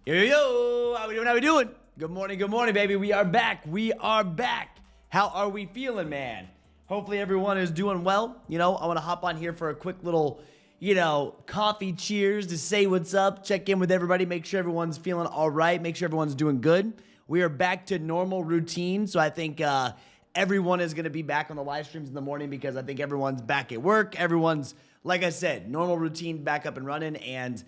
Yo, how we doing? How we doing? Good morning, baby. We are back. How are we feeling, man? Hopefully everyone is doing well. I want to hop on here for a quick little, coffee cheers to say what's up, check in with everybody, make sure everyone's feeling all right, make sure everyone's doing good. We are back to normal routine, so I think everyone is going to be back on the live streams in the morning because I think everyone's back at work. Everyone's, like I said, normal routine back up and running, and,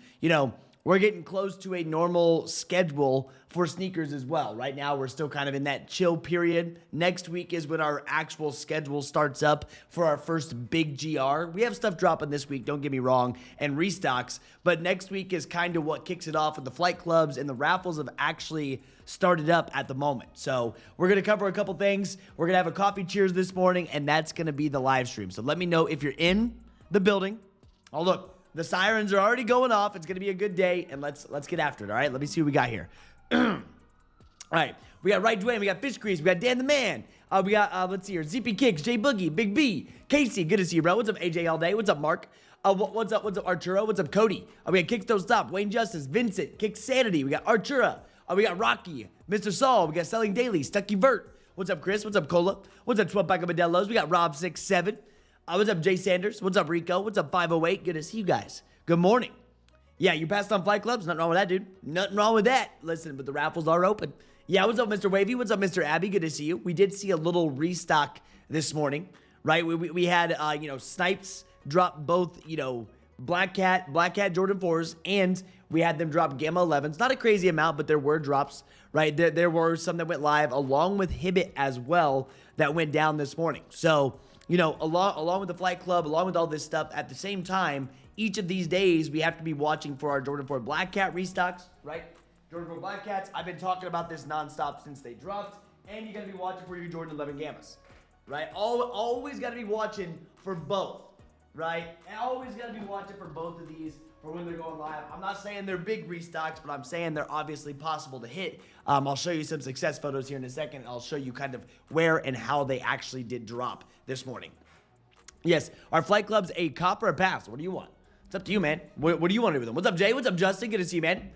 we're getting close to a normal schedule for sneakers as well. Right now, we're still kind of in that chill period. Next week is when our actual schedule starts up for our first big GR. We have stuff dropping this week, don't get me wrong, and restocks. But next week is kind of what kicks it off with the flight clubs, and the raffles have actually started up at the moment. So we're going to cover a couple things. We're going to have a coffee cheers this morning, and that's going to be the live stream. So let me know if you're in the building. Oh, look. The sirens are already going off. It's going to be a good day, and let's get after it, all right? Let me see what we got here. All right, we got Right Dwayne, we got Fish Grease, we got Dan the Man, we got, let's see here, ZP Kicks, J Boogie, Big B, Casey, good to see you, bro. What's up, AJ all day? What's up, Mark? What's up, Arturo? What's up, Cody? We got Kicks Don't Stop, Wayne Justice, Vincent, Kick Sanity, we got Artura, we got Rocky, Mr. Saul, we got Selling Daily, Stucky Vert. What's up, Chris? What's up, Cola? What's up, 12 Pack of Modelos? We got Rob67. What's up, Jay Sanders? What's up, Rico? What's up, 508? Good to see you guys. Good morning. Yeah, you passed on flight clubs? Nothing wrong with that, dude. Nothing wrong with that. Listen, but the raffles are open. Yeah, what's up, Mr. Wavy? What's up, Mr. Abby? Good to see you. We did see a little restock this morning, right? We had, Snipes drop both, Black Cat Jordan 4s, and we had them drop Gamma 11s. Not a crazy amount, but there were drops, right? There were some that went live, along with Hibbit as well, that went down this morning. So, along with the flight club, along with all this stuff, at the same time, each of these days, we have to be watching for our Jordan 4 Black Cat restocks, right? Jordan 4 Black Cats, I've been talking about this nonstop since they dropped, and you got to be watching for your Jordan 11 Gammas, right? Always got to be watching for both, right? Always got to be watching for both of these for when they're going live. I'm not saying they're big restocks, but I'm saying they're obviously possible to hit. I'll show you some success photos here in a second. I'll show you kind of where and how they actually did drop this morning. Yes, our flight club's a cop or a pass. What do you want? It's up to you, man. What do you want to do with them? What's up, Jay? What's up, Justin? Good to see you, man.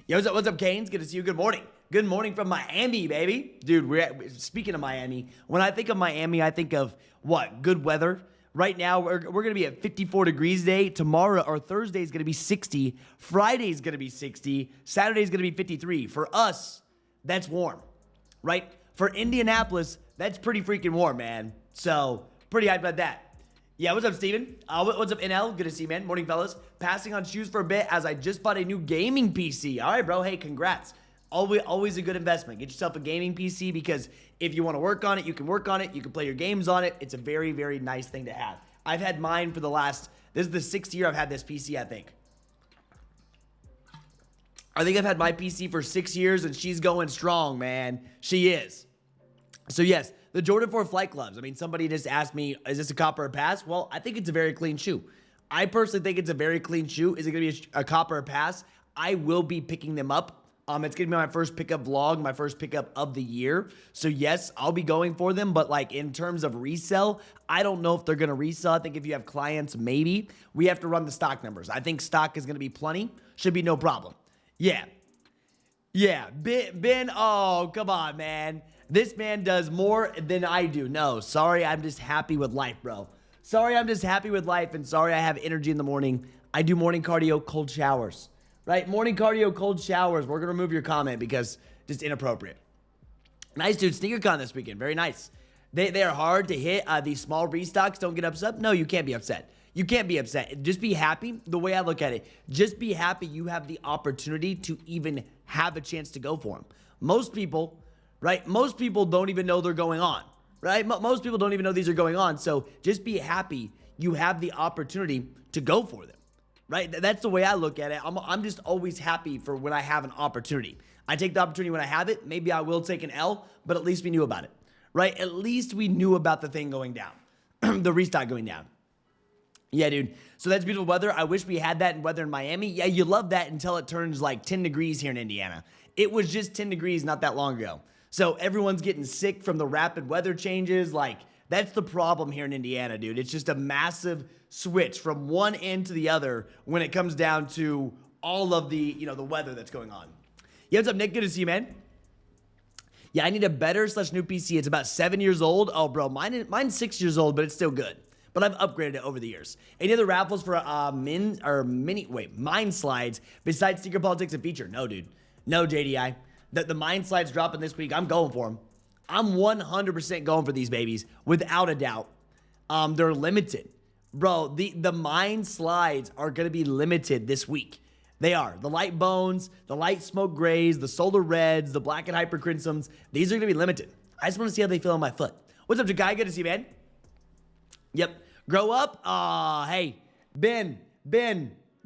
Yo, what's up, Canes? Good to see you. Good morning. Good morning from Miami, baby. Dude, speaking of Miami, when I think of Miami, I think of what? Good weather. Right now, we're going to be at 54 degrees today. Tomorrow, or Thursday, is going to be 60. Friday is going to be 60. Saturday is going to be 53. For us, that's warm, right? For Indianapolis, that's pretty freaking warm, man. So, pretty hyped about that. Yeah, what's up, Steven? What's up, NL? Good to see you, man. Morning, fellas. Passing on shoes for a bit as I just bought a new gaming PC. All right, bro. Hey, congrats. Always a good investment. Get yourself a gaming PC because if you want to work on it, you can work on it. You can play your games on it. It's a very, very nice thing to have. I've had mine for this is the 6th year I've had this PC, I think. I've had my PC for 6 years, and she's going strong, man. She is. So, yes, the Jordan 4 flight clubs. I mean, somebody just asked me, is this a cop or a pass? Well, I think it's a very clean shoe. I personally think it's a very clean shoe. Is it going to be a cop or a pass? I will be picking them up. It's going to be my first pickup vlog, my first pickup of the year. So, yes, I'll be going for them. But, in terms of resell, I don't know if they're going to resell. I think if you have clients, maybe. We have to run the stock numbers. I think stock is going to be plenty. Should be no problem. Yeah. Yeah. Ben, oh, come on, man. This man does more than I do. No, sorry, I'm just happy with life, bro. Sorry, I'm just happy with life, and sorry I have energy in the morning. I do morning cardio, cold showers. Right? Morning cardio, cold showers. We're going to remove your comment because just inappropriate. Nice, dude. SneakerCon this weekend. Very nice. They are hard to hit. These small restocks, don't get upset. No, you can't be upset. You can't be upset. Just be happy. The way I look at it, just be happy you have the opportunity to even have a chance to go for them. Most people, right? Most people don't even know they're going on, right? Most people don't even know these are going on. So just be happy you have the opportunity to go for them. Right? That's the way I look at it. I'm just always happy for when I have an opportunity. I take the opportunity when I have it. Maybe I will take an L, but at least we knew about it. Right? At least we knew about the thing going down. The restock going down. Yeah, dude. So that's beautiful weather. I wish we had that in weather in Miami. Yeah, you love that until it turns like 10 degrees here in Indiana. It was just 10 degrees not that long ago. So everyone's getting sick from the rapid weather changes. That's the problem here in Indiana, dude. It's just a massive switch from one end to the other when it comes down to all of the, the weather that's going on. Yeah, what's up, Nick? Good to see you, man. Yeah, I need a better / new PC. It's about 7 years old. Oh, bro, mine's 6 years old, but it's still good. But I've upgraded it over the years. Any other raffles for mine slides besides Sneaker Politics and Feature? No, dude. No, JDI. The mine slides dropping this week. I'm going for them. I'm 100% going for these babies, without a doubt. They're limited. Bro, the mine slides are going to be limited this week. They are. The light bones, the light smoke grays, the solar reds, the black and hyper crimsons. These are going to be limited. I just want to see how they feel on my foot. What's up, Jakai? Good to see you, man. Yep. Grow up. Hey, Ben,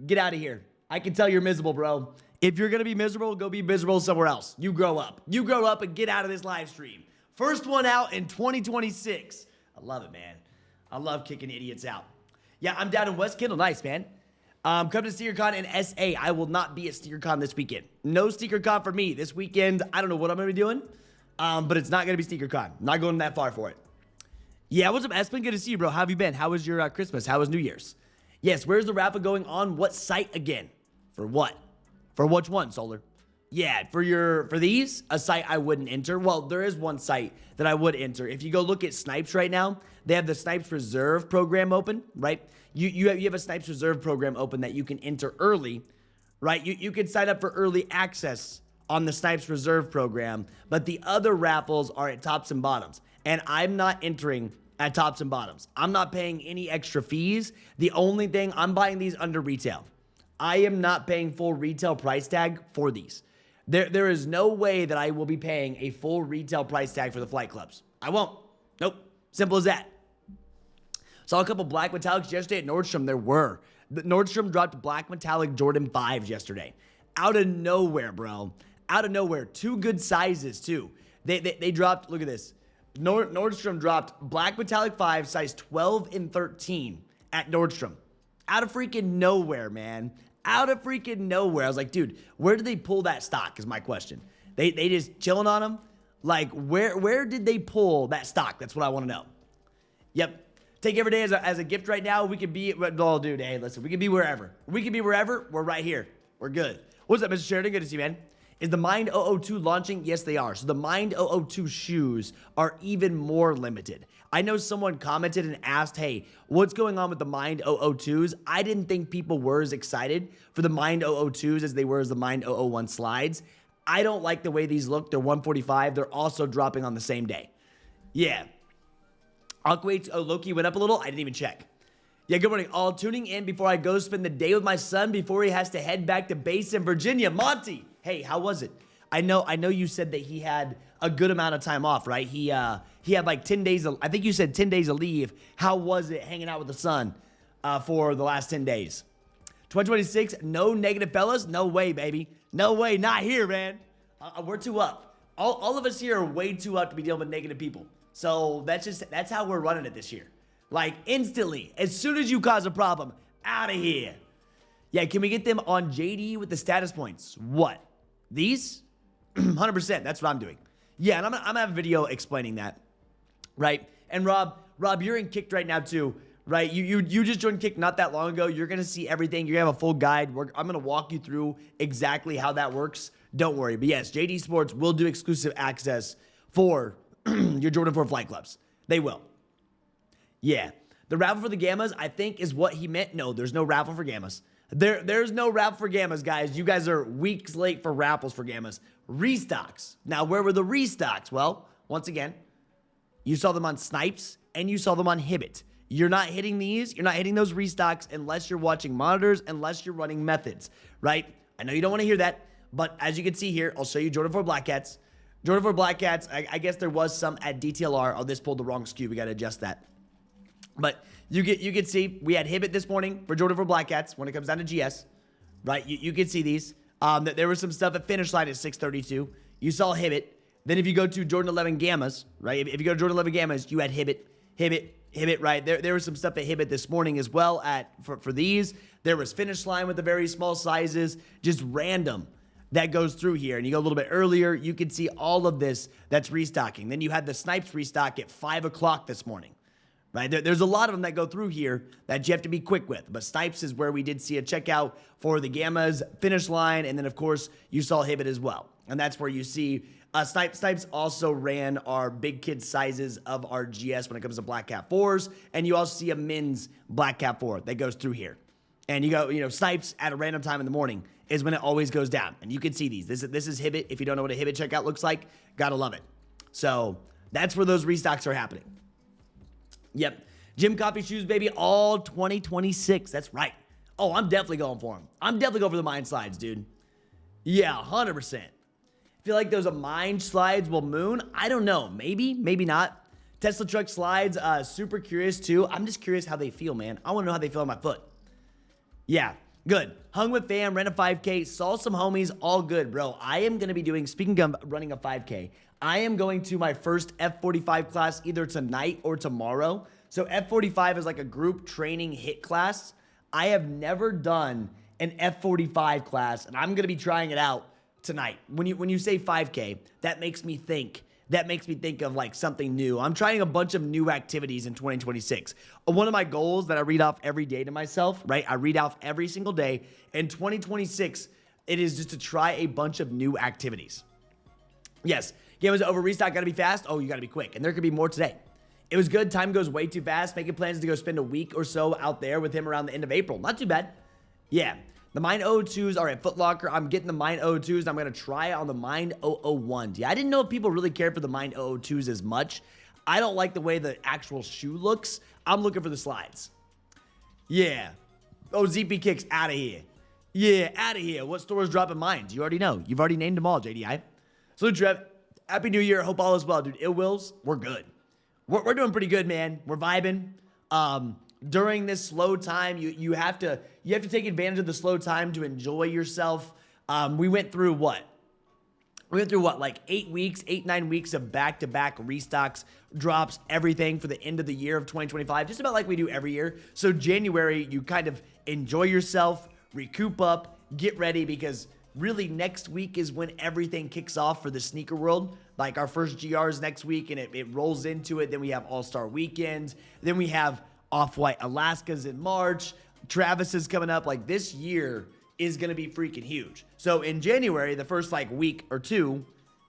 get out of here. I can tell you're miserable, bro. If you're going to be miserable, go be miserable somewhere else. You grow up. You grow up and get out of this live stream. First one out in 2026. I love it, man. I love kicking idiots out. Yeah, I'm down in West Kendall. Nice, man. Come to SneakerCon and SA. I will not be at SneakerCon this weekend. No SneakerCon for me this weekend. I don't know what I'm going to be doing, but it's not going to be SneakerCon. Not going that far for it. Yeah, what's up, Espen? Good to see you, bro. How have you been? How was your Christmas? How was New Year's? Yes, where's the raffle going on? What site again? For what? For which one, Solar? Yeah, for these, a site I wouldn't enter. Well, there is one site that I would enter. If you go look at Snipes right now, they have the Snipes Reserve program open, right? You have a Snipes Reserve program open that you can enter early, right? You can sign up for early access on the Snipes Reserve program, but the other raffles are at tops and bottoms. And I'm not entering at tops and bottoms. I'm not paying any extra fees. The only thing, I'm buying these under retail. I am not paying full retail price tag for these. There is no way that I will be paying a full retail price tag for the Flight Clubs. I won't. Nope. Simple as that. Saw a couple black metallics yesterday at Nordstrom. There were. Nordstrom dropped black metallic Jordan 5s yesterday. Out of nowhere, bro. Out of nowhere. 2 good sizes, too. They dropped, look at this. Nordstrom dropped black metallic 5, size 12 and 13 at Nordstrom. Out of freaking nowhere, man. Out of freaking nowhere. I was like, dude, where did they pull that stock is my question. They just chilling on them? Like, where did they pull that stock? That's what I want to know. Yep. Take every day as a gift right now. We could be, oh, dude, hey, listen, we can be wherever. We can be wherever. We're right here. We're good. What's up, Mr. Sheridan? Good to see you, man. Is the Mind 002 launching? Yes, they are. So the Mind 002 shoes are even more limited. I know someone commented and asked, hey, what's going on with the Mind 002s? I didn't think people were as excited for the Mind 002s as they were as the Mind 001 slides. I don't like the way these look. They're 145. They're also dropping on the same day. Yeah. Aquates, Lowkey went up a little. I didn't even check. Yeah, good morning. All tuning in before I go spend the day with my son before he has to head back to base in Virginia. Monty, hey, how was it? I know you said that he had a good amount of time off, right? He had like 10 days of, I think you said 10 days of leave. How was it hanging out with the son for the last 10 days? 2026, no negative fellas? No way, baby. No way, not here, man. We're too up. All of us here are way too up to be dealing with negative people. So that's how we're running it this year. Like instantly, as soon as you cause a problem, out of here. Yeah, can we get them on JD with the status points? What? These? 100%, that's what I'm doing. Yeah, and I'm gonna have a video explaining that, right? And Rob, you're in Kckd right now too, right? You just joined Kckd not that long ago. You're gonna see everything. You're gonna have a full guide. I'm gonna walk you through exactly how that works. Don't worry. But yes, JD Sports will do exclusive access for your Jordan 4 Flight Clubs. They will. Yeah. The raffle for the Gammas, I think, is what he meant. No, there's no raffle for Gammas. There's no raffle for Gammas, guys. You guys are weeks late for raffles for Gammas. Restocks. Now, where were the restocks? Well, once again, you saw them on Snipes and you saw them on Hibbett. You're not hitting these. You're not hitting those restocks unless you're watching monitors, unless you're running methods, right? I know you don't want to hear that, but as you can see here, I'll show you Jordan 4 Black Cats. Jordan 4 Black Cats, I guess there was some at DTLR. Oh, this pulled the wrong SKU. We got to adjust that. But you can see we had Hibbett this morning for Jordan 4 Black Cats when it comes down to GS, right? You can see these. That there was some stuff at Finish Line at 632. You saw Hibbett. Then if you go to Jordan 11 Gammas, right? If you go to Jordan 11 Gammas, you had Hibbett, right? There was some stuff at Hibbett this morning as well for these. There was Finish Line with the very small sizes, just random that goes through here. And you go a little bit earlier, you can see all of this that's restocking. Then you had the Snipes restock at 5 o'clock this morning. Right? There's a lot of them that go through here that you have to be quick with. But Snipes is where we did see a checkout for the Gammas, Finish Line, and then, of course, you saw Hibbett as well. And that's where you see Snipes also ran our big kid sizes of our GS when it comes to Black Cat 4s. And you also see a men's Black Cat 4 that goes through here. And you go, Snipes at a random time in the morning is when it always goes down. And you can see these. This is Hibbit. If you don't know what a Hibbit checkout looks like, gotta love it. So that's where those restocks are happening. Yep. Gym Coffee shoes, baby, all 2026. That's right. Oh, I'm definitely going for them. I'm definitely going for the Mind slides, dude. Yeah, 100%. Feel like those Mind slides will moon. I don't know. Maybe, maybe not. Tesla truck slides, super curious too. I'm just curious how they feel, man. I want to know how they feel on my foot. Yeah, good. Hung with fam, ran a 5K, saw some homies, all good, bro. I am going to be doing, speaking of running a 5K, I am going to my first F45 class either tonight or tomorrow. So F45 is like a group training HIIT class. I have never done an F45 class, and I'm going to be trying it out tonight. When you say 5K, that makes me think of like something new. I'm trying a bunch of new activities in 2026. One of my goals that I read off every day to myself, right? I read off every single day. In 2026, it is just to try a bunch of new activities. Yes, game was over. Restock got to be fast. Oh, you got to be quick. And there could be more today. It was good. Time goes way too fast. Making plans to go spend a week or so out there with him around the end of April. Not too bad. Yeah. The Mind 002s are at Foot Locker. I'm getting the Mind 002s. I'm going to try on the Mind 001s. Yeah, I didn't know if people really cared for the Mind 002s as much. I don't like the way the actual shoe looks. I'm looking for the slides. Yeah. Oh, ZP Kicks, out of here. Yeah, out of here. What stores dropping Minds? You already know. You've already named them all, JDI. Salute, Trev. Happy New Year. Hope all is well, dude. Ill Wills, we're good. We're doing pretty good, man. We're vibing. During this slow time, you have to take advantage of the slow time to enjoy yourself. We went through what? Like 8 weeks, 9 weeks of back-to-back restocks, drops, everything for the end of the year of 2025, just about like we do every year. So January, you kind of enjoy yourself, recoup up, get ready, because really next week is when everything kicks off for the sneaker world. Like our first GRs next week, and it rolls into it. Then we have All-Star Weekends. Then we have Off-White Alaskas in March. Travis is coming up. Like, this year is going to be freaking huge. So in January, the first like week or two,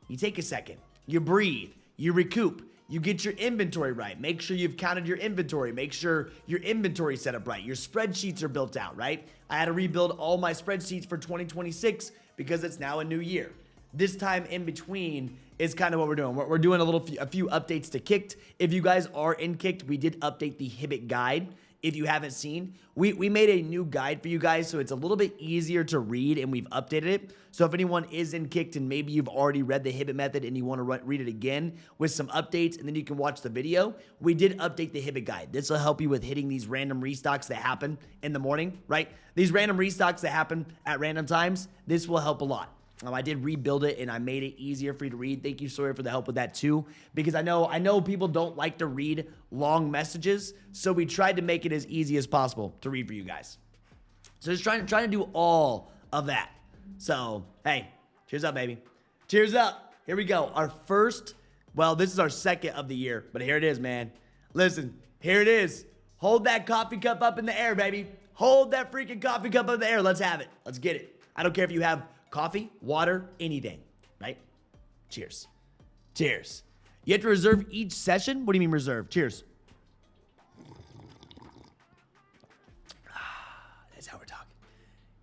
you take a second, you breathe, you recoup, you get your inventory right. Make sure you've counted your inventory. Make sure your inventory set up right. Your spreadsheets are built out, right? I had to rebuild all my spreadsheets for 2026 because it's now a new year. This time in between is kind of what we're doing. We're doing a few updates to Kckd. If you guys are in Kckd, we did update the Hibbit guide. If you haven't seen, we made a new guide for you guys, so it's a little bit easier to read, and we've updated it. So if anyone is in Kckd and maybe you've already read the Hibbit method and you want to read it again with some updates, and then you can watch the video, we did update the Hibbit guide. This will help you with hitting these random restocks that happen in the morning, right? These random restocks that happen at random times, this will help a lot. I did rebuild it, and I made it easier for you to read. Thank you, Sawyer, for the help with that too, because I know people don't like to read long messages, so we tried to make it as easy as possible to read for you guys. So just trying to do all of that. So, hey, cheers up, baby. Cheers up. Here we go. Our first, well, this is our second of the year, but here it is, man. Listen, here it is. Hold that coffee cup up in the air, baby. Hold that freaking coffee cup up in the air. Let's have it. Let's get it. I don't care if you have coffee, water, anything, right? Cheers. Cheers. You have to reserve each session? What do you mean reserve? Cheers. That's how we're talking.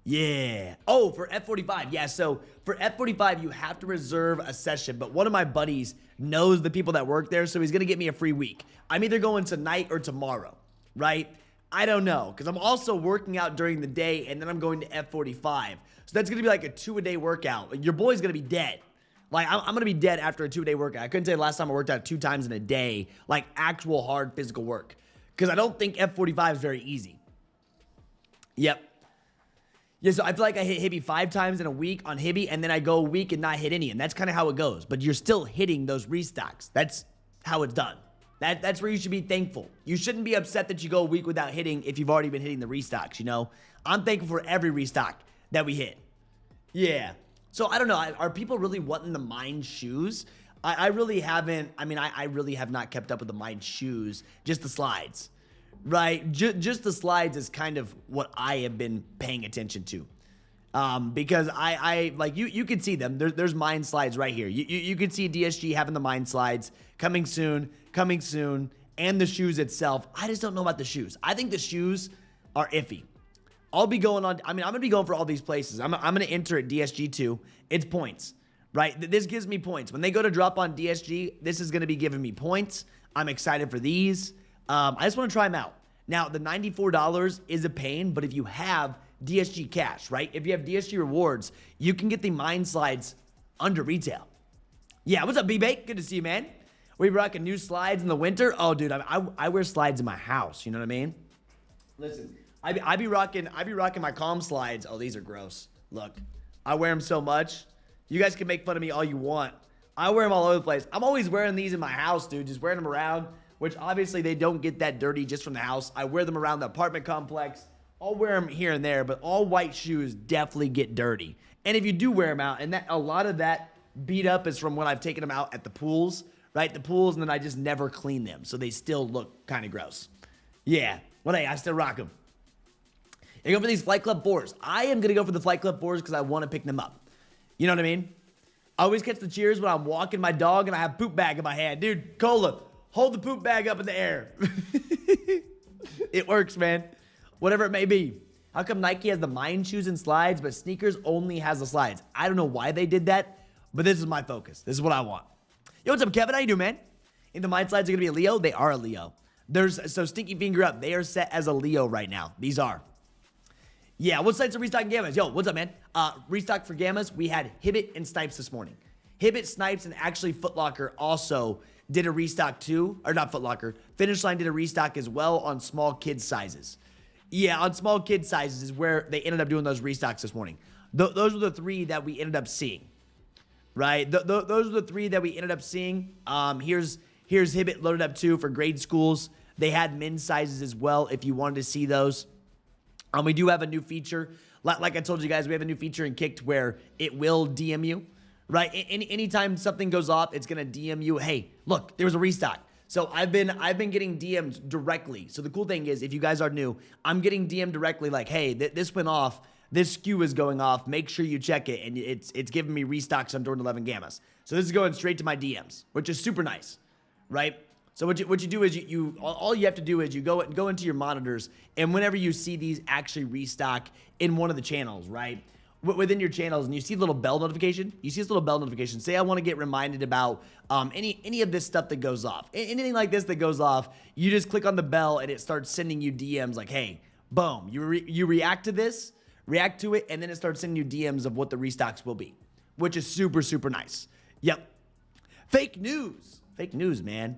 Yeah. Oh, for F45. Yeah, so for F45, you have to reserve a session, but one of my buddies knows the people that work there, so he's going to get me a free week. I'm either going tonight or tomorrow, right? I don't know, because I'm also working out during the day, and then I'm going to F45. So that's going to be like a 2-a-day workout. Your boy's going to be dead. Like, I'm going to be dead after a 2-a-day workout. I couldn't tell you the last time I worked out 2 times in a day, like actual hard physical work. Because I don't think F45 is very easy. Yep. Yeah, so I feel like I hit Hibby 5 times in a week on Hibby, and then I go a week and not hit any. And that's kind of how it goes. But you're still hitting those restocks. That's how it's done. That's where you should be thankful. You shouldn't be upset that you go a week without hitting if you've already been hitting the restocks, you know? I'm thankful for every restock that we hit. Yeah. So I don't know. Are people really wanting the Mind shoes? I really haven't. I mean, I really have not kept up with the Mind shoes. Just the slides, right? Just the slides is kind of what I have been paying attention to. Because I like you can see them. There's mine slides right here. You can see DSG having the mine slides coming soon, and the shoes itself. I just don't know about the shoes. I think the shoes are iffy. I'll be going on. I mean, I'm gonna be going for all these places. I'm gonna enter at DSG2. It's points, right? This gives me points. When they go to drop on DSG, this is gonna be giving me points. I'm excited for these. I just want to try them out. Now, the $94 is a pain, but if you have DSG cash, right? If you have DSG rewards, you can get the mine slides under retail. Yeah, what's up, B-Bake? Good to see you, man. We rocking new slides in the winter. Oh, dude, I wear slides in my house. You know what I mean? Listen, I be rocking my calm slides. Oh, these are gross. Look, I wear them so much. You guys can make fun of me all you want. I wear them all over the place. I'm always wearing these in my house, dude. Just wearing them around, which obviously they don't get that dirty just from the house. I wear them around the apartment complex. I'll wear them here and there, but all white shoes definitely get dirty. And if you do wear them out, and that a lot of that beat up is from when I've taken them out at the pools, right? The pools, and then I just never clean them, so they still look kind of gross. Yeah, well, hey, I still rock them. You go for these Flight Club 4s. I am going to go for the Flight Club 4s because I want to pick them up. You know what I mean? I always catch the cheers when I'm walking my dog and I have poop bag in my hand. Dude, Cola, hold the poop bag up in the air. It works, man. Whatever it may be. How come Nike has the mine shoes and slides, but sneakers only has the slides? I don't know why they did that, but this is my focus. This is what I want. Yo, what's up, Kevin? How you doing, man? Think the mine slides are going to be a Leo? They are a Leo. So Stinky Finger Up, they are set as a Leo right now. These are. Yeah, what sites are restocking Gammas? Yo, what's up, man? Restock for Gammas, we had Hibbett and Snipes this morning. Hibbett, Snipes, and actually Foot Locker also did a restock too. Or not Foot Locker. Finish Line did a restock as well on small kid sizes. Yeah, on small kid sizes is where they ended up doing those restocks this morning. Those were the three that we ended up seeing. Right? Those were the three that we ended up seeing. Here's Hibbett loaded up too for grade schools. They had men's sizes as well if you wanted to see those. We do have a new feature. Like I told you guys, we have a new feature in Kckd where it will DM you, right? Anytime something goes off, it's gonna DM you. Hey, look, there was a restock. So I've been getting DM'd directly. So the cool thing is, if you guys are new, I'm getting DM'd directly like, hey, this went off. This SKU is going off. Make sure you check it, and it's giving me restocks on Jordan 11 Gammas. So this is going straight to my DMs, which is super nice, right? So what you do is all you have to do is you go into your monitors, and whenever you see these actually restock in one of the channels, right? Within your channels, and you see the little bell notification, say I want to get reminded about any of this stuff that goes off. Anything like this that goes off, you just click on the bell and it starts sending you DMs like, hey, boom, you react to it, and then it starts sending you DMs of what the restocks will be, which is super, super nice. Yep. Fake news, man.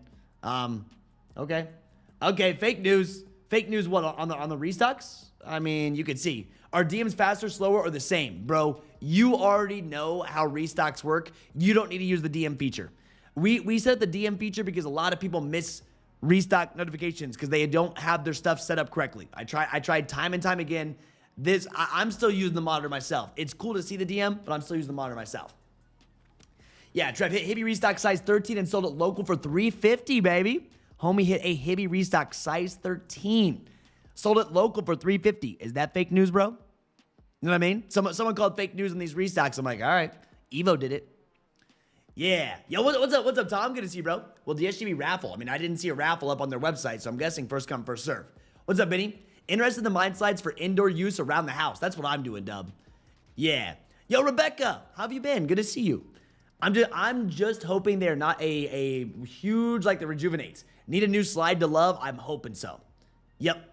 Okay, fake news. Fake news what, on the restocks? I mean, you can see. Are DMs faster, slower, or the same? Bro, you already know how restocks work. You don't need to use the DM feature. We set the DM feature because a lot of people miss restock notifications because they don't have their stuff set up correctly. I tried time and time again. I'm still using the monitor myself. It's cool to see the DM, but I'm still using the monitor myself. Yeah, Trev hit Hibby restock size 13 and sold it local for $350, baby. Homie hit a Hibby restock size 13. Sold it local for $350. Is that fake news, bro? You know what I mean? Someone called fake news on these restocks. I'm like, all right, Evo did it. Yeah. Yo, what's up, Tom? Good to see you, bro. Well, the SGB raffle. I mean, I didn't see a raffle up on their website, so I'm guessing first come, first serve. What's up, Benny? Interested in the mine slides for indoor use around the house. That's what I'm doing, dub. Yeah. Yo, Rebecca, how have you been? Good to see you. I'm just hoping they're not a huge, like the Rejuvenates. Need a new slide to love? I'm hoping so. Yep.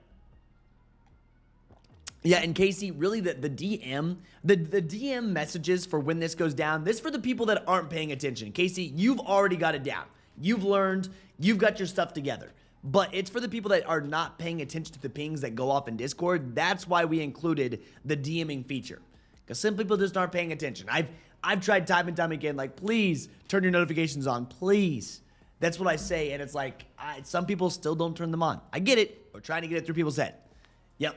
Yeah, and Casey, really the DM, the DM messages for when this goes down, this for the people that aren't paying attention. Casey, you've already got it down. You've learned, you've got your stuff together. But it's for the people that are not paying attention to the pings that go off in Discord. That's why we included the DMing feature. Because some people just aren't paying attention. I've tried time and time again, like, please turn your notifications on, please. That's what I say, and it's like, some people still don't turn them on. I get it. We're trying to get it through people's head. Yep.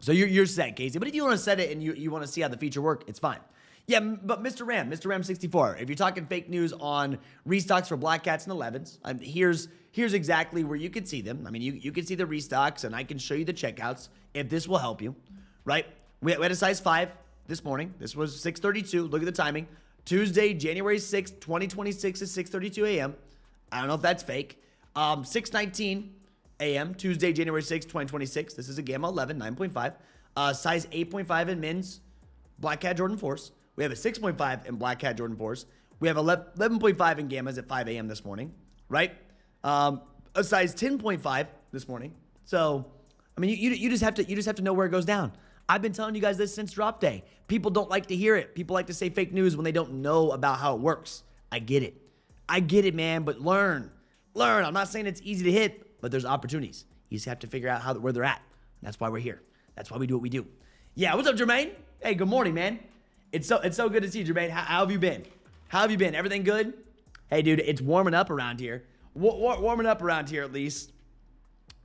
So you're set, Casey. But if you want to set it and you want to see how the feature work, it's fine. Yeah, but Mr. Ram 64, if you're talking fake news on restocks for Black Cats and 11s, here's exactly where you can see them. I mean, you can see the restocks, and I can show you the checkouts if this will help you, right? We had a size 5 this morning. This was 6:32. Look at the timing. Tuesday, January 6th, 2026 is 6:32 a.m. I don't know if that's fake. 6:19 a.m. Tuesday, January 6th, 2026. This is a Gamma 11, 9.5. Size 8.5 in men's Black Cat Jordan 4s. We have a 6.5 in Black Cat Jordan 4s. We have 11.5 in Gammas at 5 a.m. this morning, right? A size 10.5 this morning. So, I mean, you just have to know where it goes down. I've been telling you guys this since drop day. People don't like to hear it. People like to say fake news when they don't know about how it works. I get it, man, but learn. I'm not saying it's easy to hit, but there's opportunities. You just have to figure out where they're at. And that's why we're here. That's why we do what we do. Yeah, what's up, Jermaine? Hey, good morning, man. It's so good to see you, Jermaine. How have you been? Everything good? Hey, dude, it's warming up around here. Warming up around here, at least.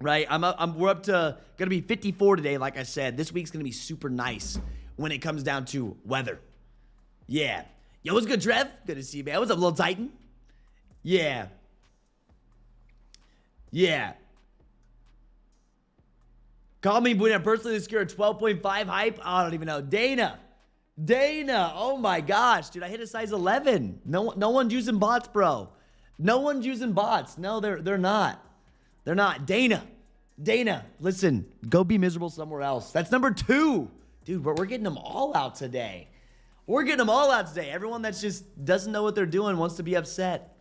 Right? We're up to gonna be 54 today, like I said. This week's gonna be super nice when it comes down to weather. Yeah. Yo, what's good, Trev? Good to see you, man. What's up, little Titan? Yeah. Call me when I personally secure a 12.5 hype. I don't even know. Dana. Oh my gosh, dude, I hit a size 11. No one's using bots, bro. No one's using bots. No, they're not. They're not. Dana, listen, go be miserable somewhere else. That's number 2. Dude, we're getting them all out today. Everyone that just doesn't know what they're doing wants to be upset.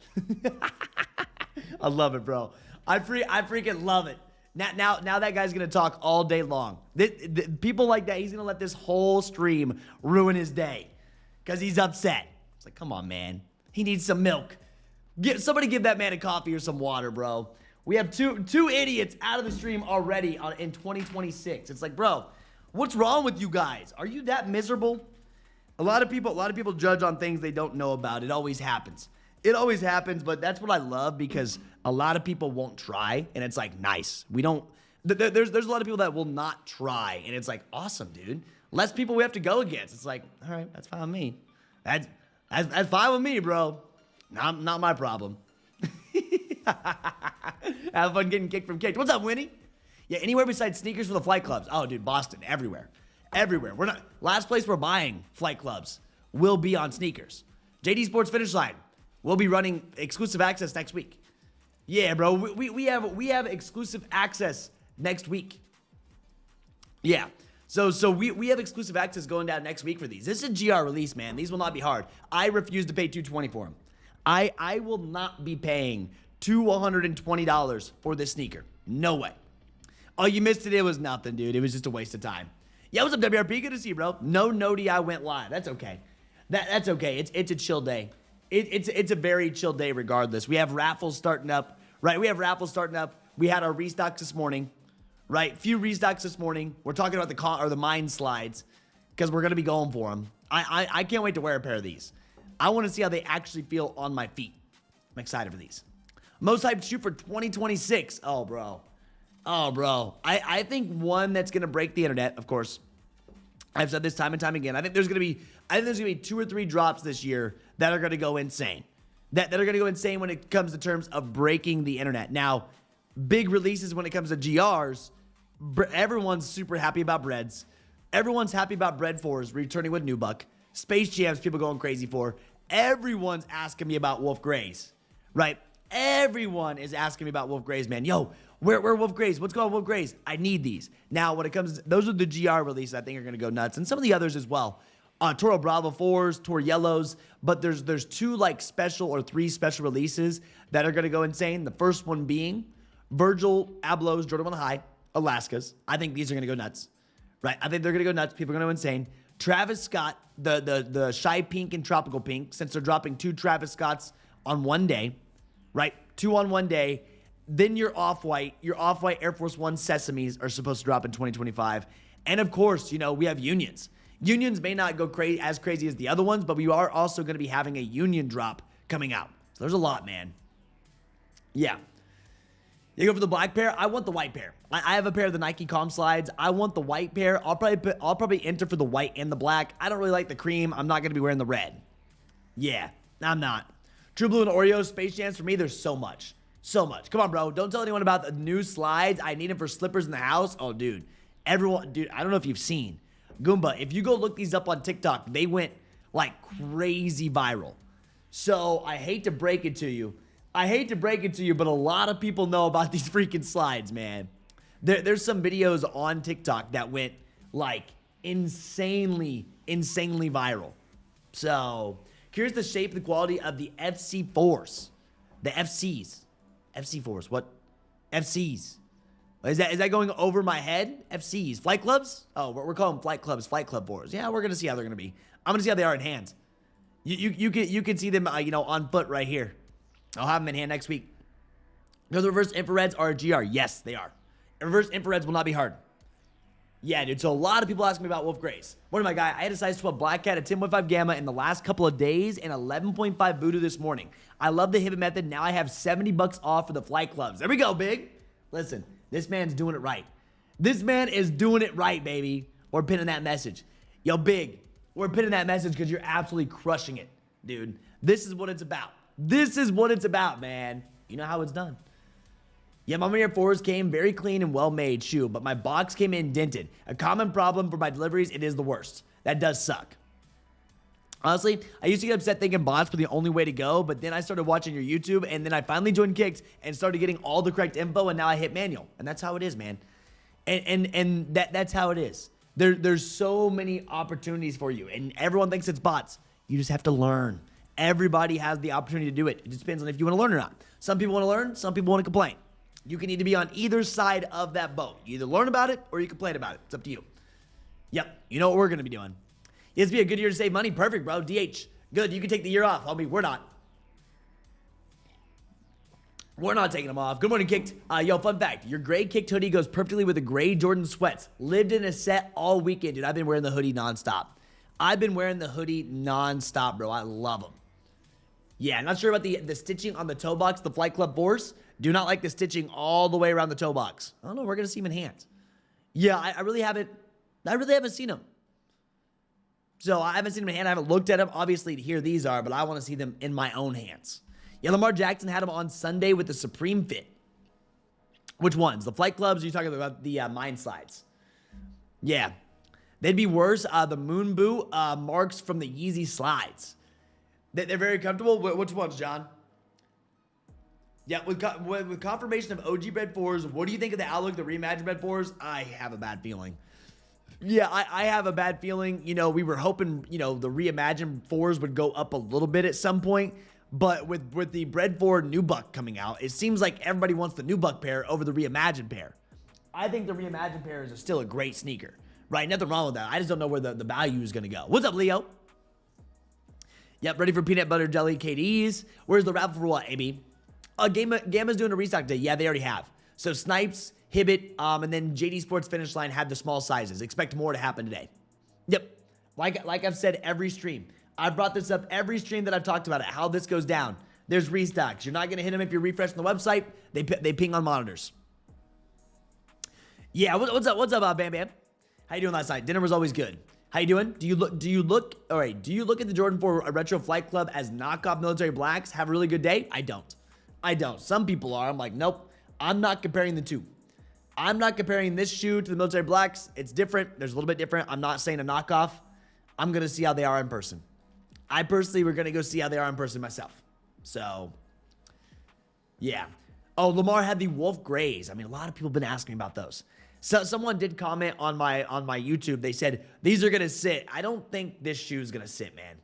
I love it, bro. I freaking love it. Now that guy's going to talk all day long. People like that, he's going to let this whole stream ruin his day because he's upset. It's like, come on, man. He needs some milk. Somebody give that man a coffee or some water, bro. We have two idiots out of the stream already in 2026. It's like, bro, what's wrong with you guys? Are you that miserable? A lot of people judge on things they don't know about. It always happens. But that's what I love because a lot of people won't try, and it's like, nice. There's a lot of people that will not try, and it's like, awesome, dude. Less people we have to go against. It's like, all right, that's fine with me. That's fine with me, bro. Not my problem. Have fun getting kicked from Kckd. What's up, Winnie? Yeah, anywhere besides sneakers for the flight clubs. Oh, dude, Boston, everywhere. We're not. Last place we're buying flight clubs will be on sneakers. JD Sports Finish Line. We'll be running exclusive access next week. Yeah, bro, we have exclusive access next week. Yeah. So we have exclusive access going down next week for these. This is a GR release, man. These will not be hard. I refuse to pay $220 for them. I will not be paying $220 for this sneaker. No way. Oh, you missed it. It was nothing, dude. It was just a waste of time. Yeah, what's up, WRP? Good to see you, bro. No Noti, I went live. That's okay. That's okay. It's a chill day. It's a very chill day regardless. We have Raffles starting up, right? We had our restocks this morning, right? Few restocks this morning. We're talking about the mine slides because we're going to be going for them. I can't wait to wear a pair of these. I want to see how they actually feel on my feet. I'm excited for these. Most hyped shoe for 2026. Oh, bro. I think one that's going to break the internet, of course. I've said this time and time again. I think there's going to be 2 or 3 drops this year that are going to go insane. That are going to go insane when it comes to terms of breaking the internet. Now, big releases when it comes to GRs. Everyone's super happy about breads. Everyone's happy about bread 4s returning with Nubuck. Space Jams, people going crazy for. Everyone's asking me about Wolf Grays, right? Everyone is asking me about Wolf Grays, man. Yo, where Wolf Grays? What's going on with Wolf Grays? I need these. Now, when it comes, those are the GR releases I think are going to go nuts, and some of the others as well. Toro Bravo 4s, Toro Yellows, but there's 2 like special or 3 special releases that are going to go insane. The first one being Virgil Abloh's Jordan 1 High, Alaskas. I think these are going to go nuts, right? I think they're going to go nuts. People are going to go insane. Travis Scott, the Shy Pink and Tropical Pink, since they're dropping 2 Travis Scotts on one day, right? 2 on one day. Then your Off-White Air Force One Sesames are supposed to drop in 2025. And of course, we have Unions. Unions may not go as crazy as the other ones, but we are also going to be having a Union drop coming out. So there's a lot, man. Yeah. You go for the black pair? I want the white pair. I have a pair of the Nike Calm Slides. I want the white pair. I'll probably enter for the white and the black. I don't really like the cream. I'm not going to be wearing the red. Yeah, I'm not. True Blue and Oreo Space Jams, for me, there's so much. So much. Come on, bro. Don't tell anyone about the new slides. I need them for slippers in the house. Oh, dude. I don't know if you've seen, Goomba. If you go look these up on TikTok, they went like crazy viral. So I hate to break it to you. But a lot of people know about these freaking slides, man. There's some videos on TikTok that went like insanely viral. So here's the shape and the quality of the FC4s. The FCs. FC4s. What? FCs. Is that going over my head? FCs. Flight clubs? Oh, we're calling them flight clubs. Flight club 4s. Yeah, we're going to see how they're going to be. I'm going to see how they are in hand. You can see them, on foot right here. I'll have them in hand next week. Because the reverse infrareds are a GR. Yes, they are. Reverse infrareds will not be hard. Yeah, dude. So a lot of people ask me about Wolf Grays. What am I, guy? I had a size 12 Black Cat, a 10.5 Gamma in the last couple of days, and 11.5 Voodoo this morning. I love the Hibbit method. Now I have $70 off for the flight clubs. There we go, Big. Listen, this man's doing it right. This man is doing it right, baby. We're pinning that message. Yo, Big, we're pinning that message because you're absolutely crushing it, dude. This is what it's about. This is what it's about, man. You know how it's done. Yeah, Mama Air 4s came very clean and well-made shoe, but my box came in dented. A common problem for my deliveries, it is the worst. That does suck. Honestly, I used to get upset thinking bots were the only way to go, but then I started watching your YouTube, and then I finally joined Kckd and started getting all the correct info, and now I hit manual. And that's how it is, man. And that's how it is. There's so many opportunities for you, and everyone thinks it's bots. You just have to learn. Everybody has the opportunity to do it. It just depends on if you want to learn or not. Some people want to learn, some people want to complain. You can either be on either side of that boat. You either learn about it or you complain about it. It's up to you. Yep, you know what we're going to be doing. It's be a good year to save money. Perfect, bro. DH. Good, you can take the year off. Homie, we're not. We're not taking them off. Good morning, Kckd. Yo, fun fact. Your gray Kckd hoodie goes perfectly with the gray Jordan sweats. Lived in a set all weekend, dude. I've been wearing the hoodie nonstop. Bro. I love them. Yeah, not sure about the stitching on the toe box, the Flight Club 4s. Do not like the stitching all the way around the toe box. I don't know. We're going to see them in hand. Yeah, I really haven't seen them. So I haven't seen them in hand. I haven't looked at them. Obviously, here these are, but I want to see them in my own hands. Yeah, Lamar Jackson had them on Sunday with the Supreme Fit. Which ones? The Flight Clubs? Or are you talking about the Mind Slides? Yeah. They'd be worse. The Moon Boot marks from the Yeezy Slides. They're very comfortable. Which ones, John? Yeah, with confirmation of OG Bred 4s, what do you think of the outlook, the reimagined Bred 4s? I have a bad feeling. Yeah, I have a bad feeling. We were hoping, the reimagined 4s would go up a little bit at some point. But with the Bred 4 new buck coming out, it seems like everybody wants the new buck pair over the reimagined pair. I think the reimagined pair is still a great sneaker. Right? Nothing wrong with that. I just don't know where the value is going to go. What's up, Leo? Yep, ready for peanut butter jelly KDs. Where's the raffle for what, AB? Gamma's doing a restock day. Yeah, they already have. So Snipes, Hibbit, and then JD Sports Finish Line had the small sizes. Expect more to happen today. Yep. Like I've said every stream. I've brought this up every stream that I've talked about it, how this goes down. There's restocks. You're not going to hit them if you're refreshing the website. They ping on monitors. Yeah, what's up, Bam Bam? How you doing last night? Dinner was always good. How you doing? Do you look at the Jordan 4 Retro Flight Club as knockoff military blacks? Have a really good day? I don't. Some people are. I'm like, nope. I'm not comparing the two. I'm not comparing this shoe to the military blacks. It's different. There's a little bit different. I'm not saying a knockoff. I'm going to see how they are in person. I personally, we're going to go see how they are in person myself. So, yeah. Oh, Lamar had the Wolf Grays. I mean, a lot of people have been asking me about those. So someone did comment on my YouTube. They said, these are going to sit. I don't think this shoe is going to sit, man.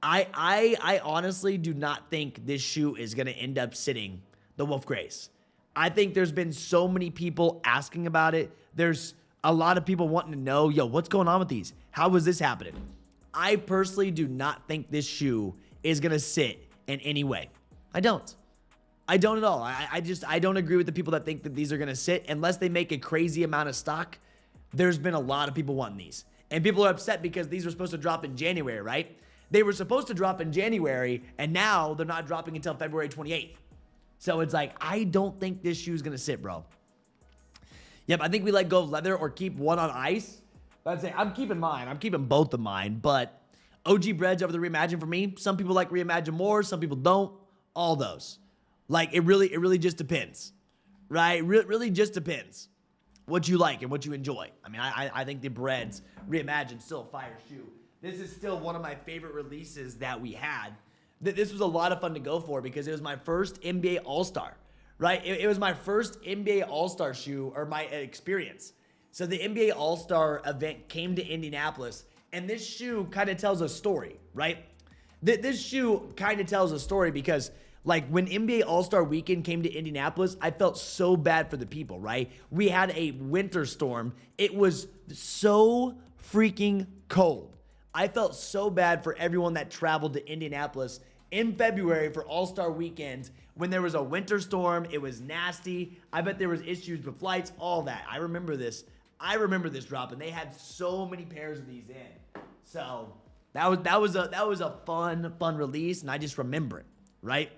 I honestly do not think this shoe is going to end up sitting, the Wolf Grays. I think there's been so many people asking about it. There's a lot of people wanting to know, yo, what's going on with these? How is this happening? I personally do not think this shoe is going to sit in any way. I don't at all. I don't agree with the people that think that these are going to sit unless they make a crazy amount of stock. There's been a lot of people wanting these. And people are upset because these were supposed to drop in January, right? They were supposed to drop in January, and now they're not dropping until February 28th. So it's like, I don't think this shoe is going to sit, bro. Yep, I think we let go of leather or keep one on ice. I'd say I'm keeping mine. I'm keeping both of mine, but OG Breads over the Reimagine for me. Some people like Reimagine more. Some people don't. All those. Like, it really just depends, right? Really just depends. what you like and what you enjoy. I mean, I think the Breads Reimagined still a fire shoe. This is still one of my favorite releases that we had. This was a lot of fun to go for because it was my first NBA All-Star, right? It was my first NBA All-Star shoe, or my experience. So the NBA All-Star event came to Indianapolis, and this shoe kind of tells a story, right? This shoe kind of tells a story because, like, when NBA All-Star Weekend came to Indianapolis, I felt so bad for the people, right? We had a winter storm. It was so freaking cold. I felt so bad for everyone that traveled to Indianapolis in February for All-Star Weekend when there was a winter storm. It was nasty. I bet there was issues with flights, all that. I remember this drop, and they had so many pairs of these in. So that was a fun release, and I just remember it, right?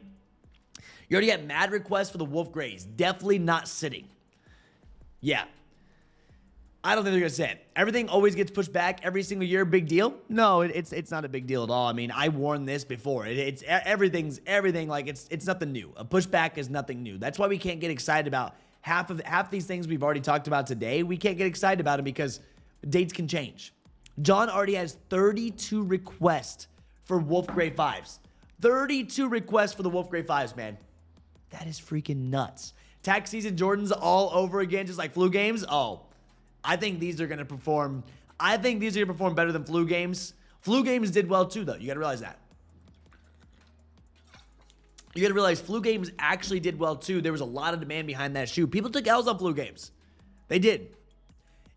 You already got mad requests for the Wolf Grays. Definitely not sitting. Yeah. I don't think they're going to sit. Everything always gets pushed back every single year. Big deal? No, it's not a big deal at all. I mean, I warned this before. It's everything like it's nothing new. A pushback is nothing new. That's why we can't get excited about half these things we've already talked about today. We can't get excited about it because dates can change. John already has 32 requests for Wolf Gray 5s. 32 requests for the Wolf Gray 5s, man. That is freaking nuts. Tax season Jordans all over again, just like flu games. Oh, I think these are going to perform. I think these are going to perform better than flu games. Flu games did well too, though. You got to realize that. You got to realize flu games actually did well too. There was a lot of demand behind that shoe. People took L's on flu games. They did.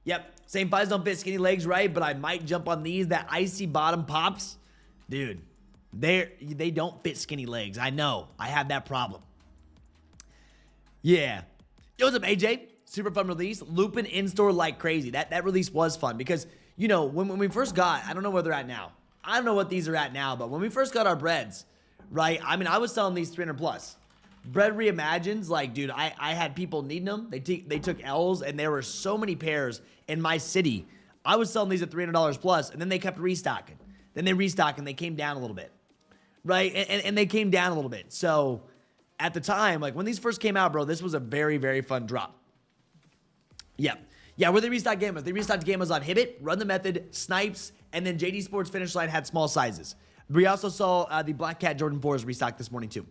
Yep. Same 5s don't fit skinny legs, right? But I might jump on these. That icy bottom pops. Dude, they don't fit skinny legs. I know. I have that problem. Yeah. Yo, what's up, AJ? Super fun release. Looping in-store like crazy. That release was fun because, you know, when we first got, I don't know where they're at now. I don't know what these are at now, but when we first got our breads, right? I mean, I was selling these 300 plus. Bred Reimagines, like, dude, I had people needing them. They took L's, and there were so many pairs in my city. I was selling these at $300 plus, and then they kept restocking. Then they restocked, and they came down a little bit, right? And they came down a little bit. So at the time, like when these first came out, bro, this was a very, very fun drop. Yeah. Yeah, where they restocked Gammas. They restocked Gammas on Hibbit, Run the Method, Snipes, and then JD Sports Finish Line had small sizes. We also saw the Black Cat Jordan 4s restocked this morning too.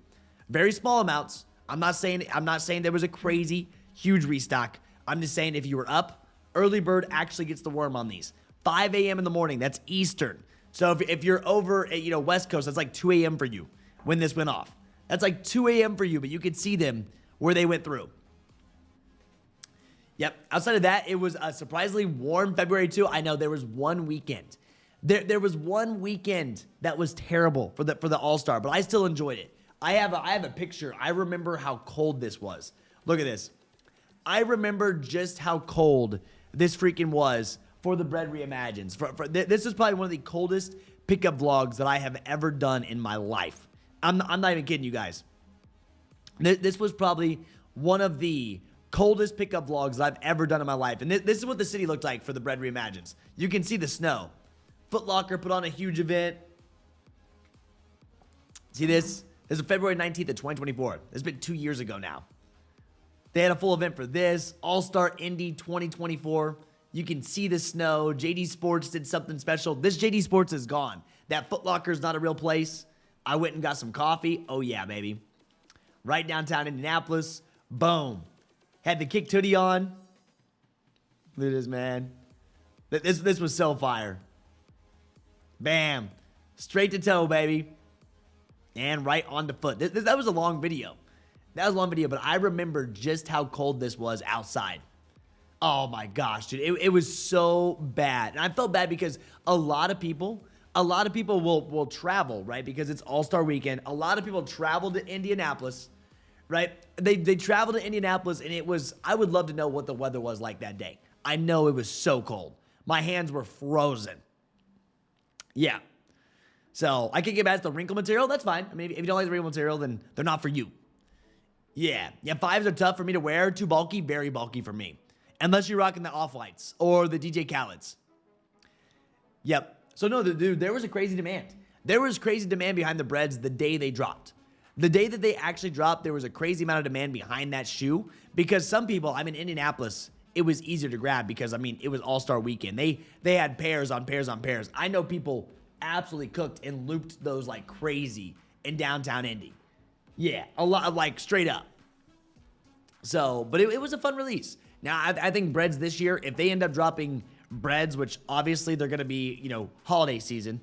Very small amounts. I'm not saying there was a crazy, huge restock. I'm just saying if you were up, early bird actually gets the worm on these. 5 a.m. in the morning, that's Eastern. So if you're over at, West Coast, that's like 2 a.m. for you when this went off. That's like 2 a.m. for you, but you could see them where they went through. Yep. Outside of that, it was a surprisingly warm February too. I know there was one weekend. There was one weekend that was terrible for the All-Star, but I still enjoyed it. I have a picture. I remember how cold this was. Look at this. I remember just how cold this freaking was for the Bred Reimagines. This is probably one of the coldest pickup vlogs that I have ever done in my life. I'm not even kidding you guys. This was probably one of the coldest pickup vlogs that I've ever done in my life. And this is what the city looked like for the Bred Reimagines. You can see the snow. Foot Locker put on a huge event. See this? This is February 19th of 2024. It's been 2 years ago now. They had a full event for this. All-Star Indy 2024. You can see the snow. JD Sports did something special. This JD Sports is gone. That Foot Locker is not a real place. I went and got some coffee. Oh, yeah, baby. Right downtown Indianapolis. Boom. Had the Kckd hoodie on. Look at this, man. This was so fire. Bam. Straight to toe, baby. And right on the foot. That was a long video. That was a long video, but I remember just how cold this was outside. Oh my gosh, dude. It was so bad. And I felt bad because a lot of people will travel, right? Because it's All-Star Weekend. A lot of people travel to Indianapolis, right? They traveled to Indianapolis, and it was, I would love to know what the weather was like that day. I know it was so cold. My hands were frozen. Yeah. So I can get back to the wrinkle material. That's fine. I mean, if you don't like the wrinkle material, then they're not for you. Yeah. Yeah, 5s are tough for me to wear. Too bulky, very bulky for me. Unless you're rocking the Off-Whites or the DJ Khaled's. Yep. So no, dude, there was a crazy demand. There was crazy demand behind the Breds the day they dropped. The day that they actually dropped, there was a crazy amount of demand behind that shoe because some people, I'm in Indianapolis, it was easier to grab because, I mean, it was All-Star Weekend. They had pairs on pairs on pairs. I know people absolutely cooked and looped those like crazy in downtown Indy. Yeah, a lot, like straight up. So, but it was a fun release. Now, I think breads this year, if they end up dropping breads, which obviously they're going to be, you know, holiday season,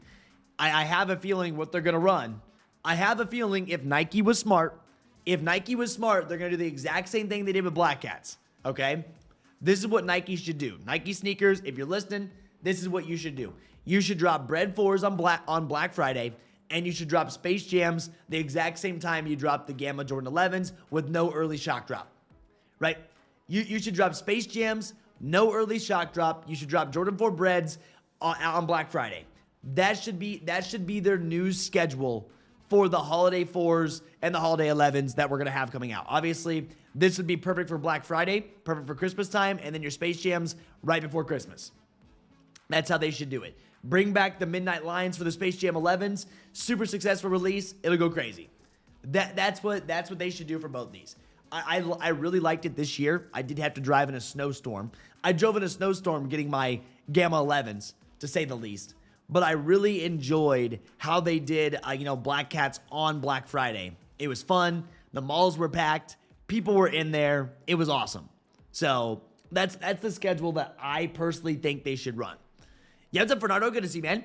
I have a feeling what they're going to run. I have a feeling if Nike was smart, they're going to do the exact same thing they did with Black Cats, okay? This is what Nike should do. Nike sneakers, if you're listening, this is what you should do. You should drop Bred 4s on Black Friday, and you should drop Space Jams the exact same time you drop the Gamma Jordan 11s with no early shock drop, right? You should drop Space Jams, no early shock drop. You should drop Jordan 4 Breds on Black Friday. That should be their new schedule for the holiday 4s and the holiday 11s that we're going to have coming out. Obviously, this would be perfect for Black Friday, perfect for Christmas time, and then your Space Jams right before Christmas. That's how they should do it. Bring back the midnight lines for the Space Jam 11s. Super successful release. It'll go crazy. That's what they should do for both these. I really liked it this year. I did have to drive in a snowstorm. I drove in a snowstorm getting my Gamma 11s, to say the least. But I really enjoyed how they did, Black Cats on Black Friday. It was fun. The malls were packed. People were in there. It was awesome. So that's the schedule that I personally think they should run. Yeah, what's up, Fernando? Good to see you, man.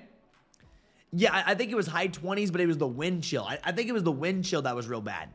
Yeah, I think it was high 20s, but it was the wind chill. I think it was the wind chill that was real bad.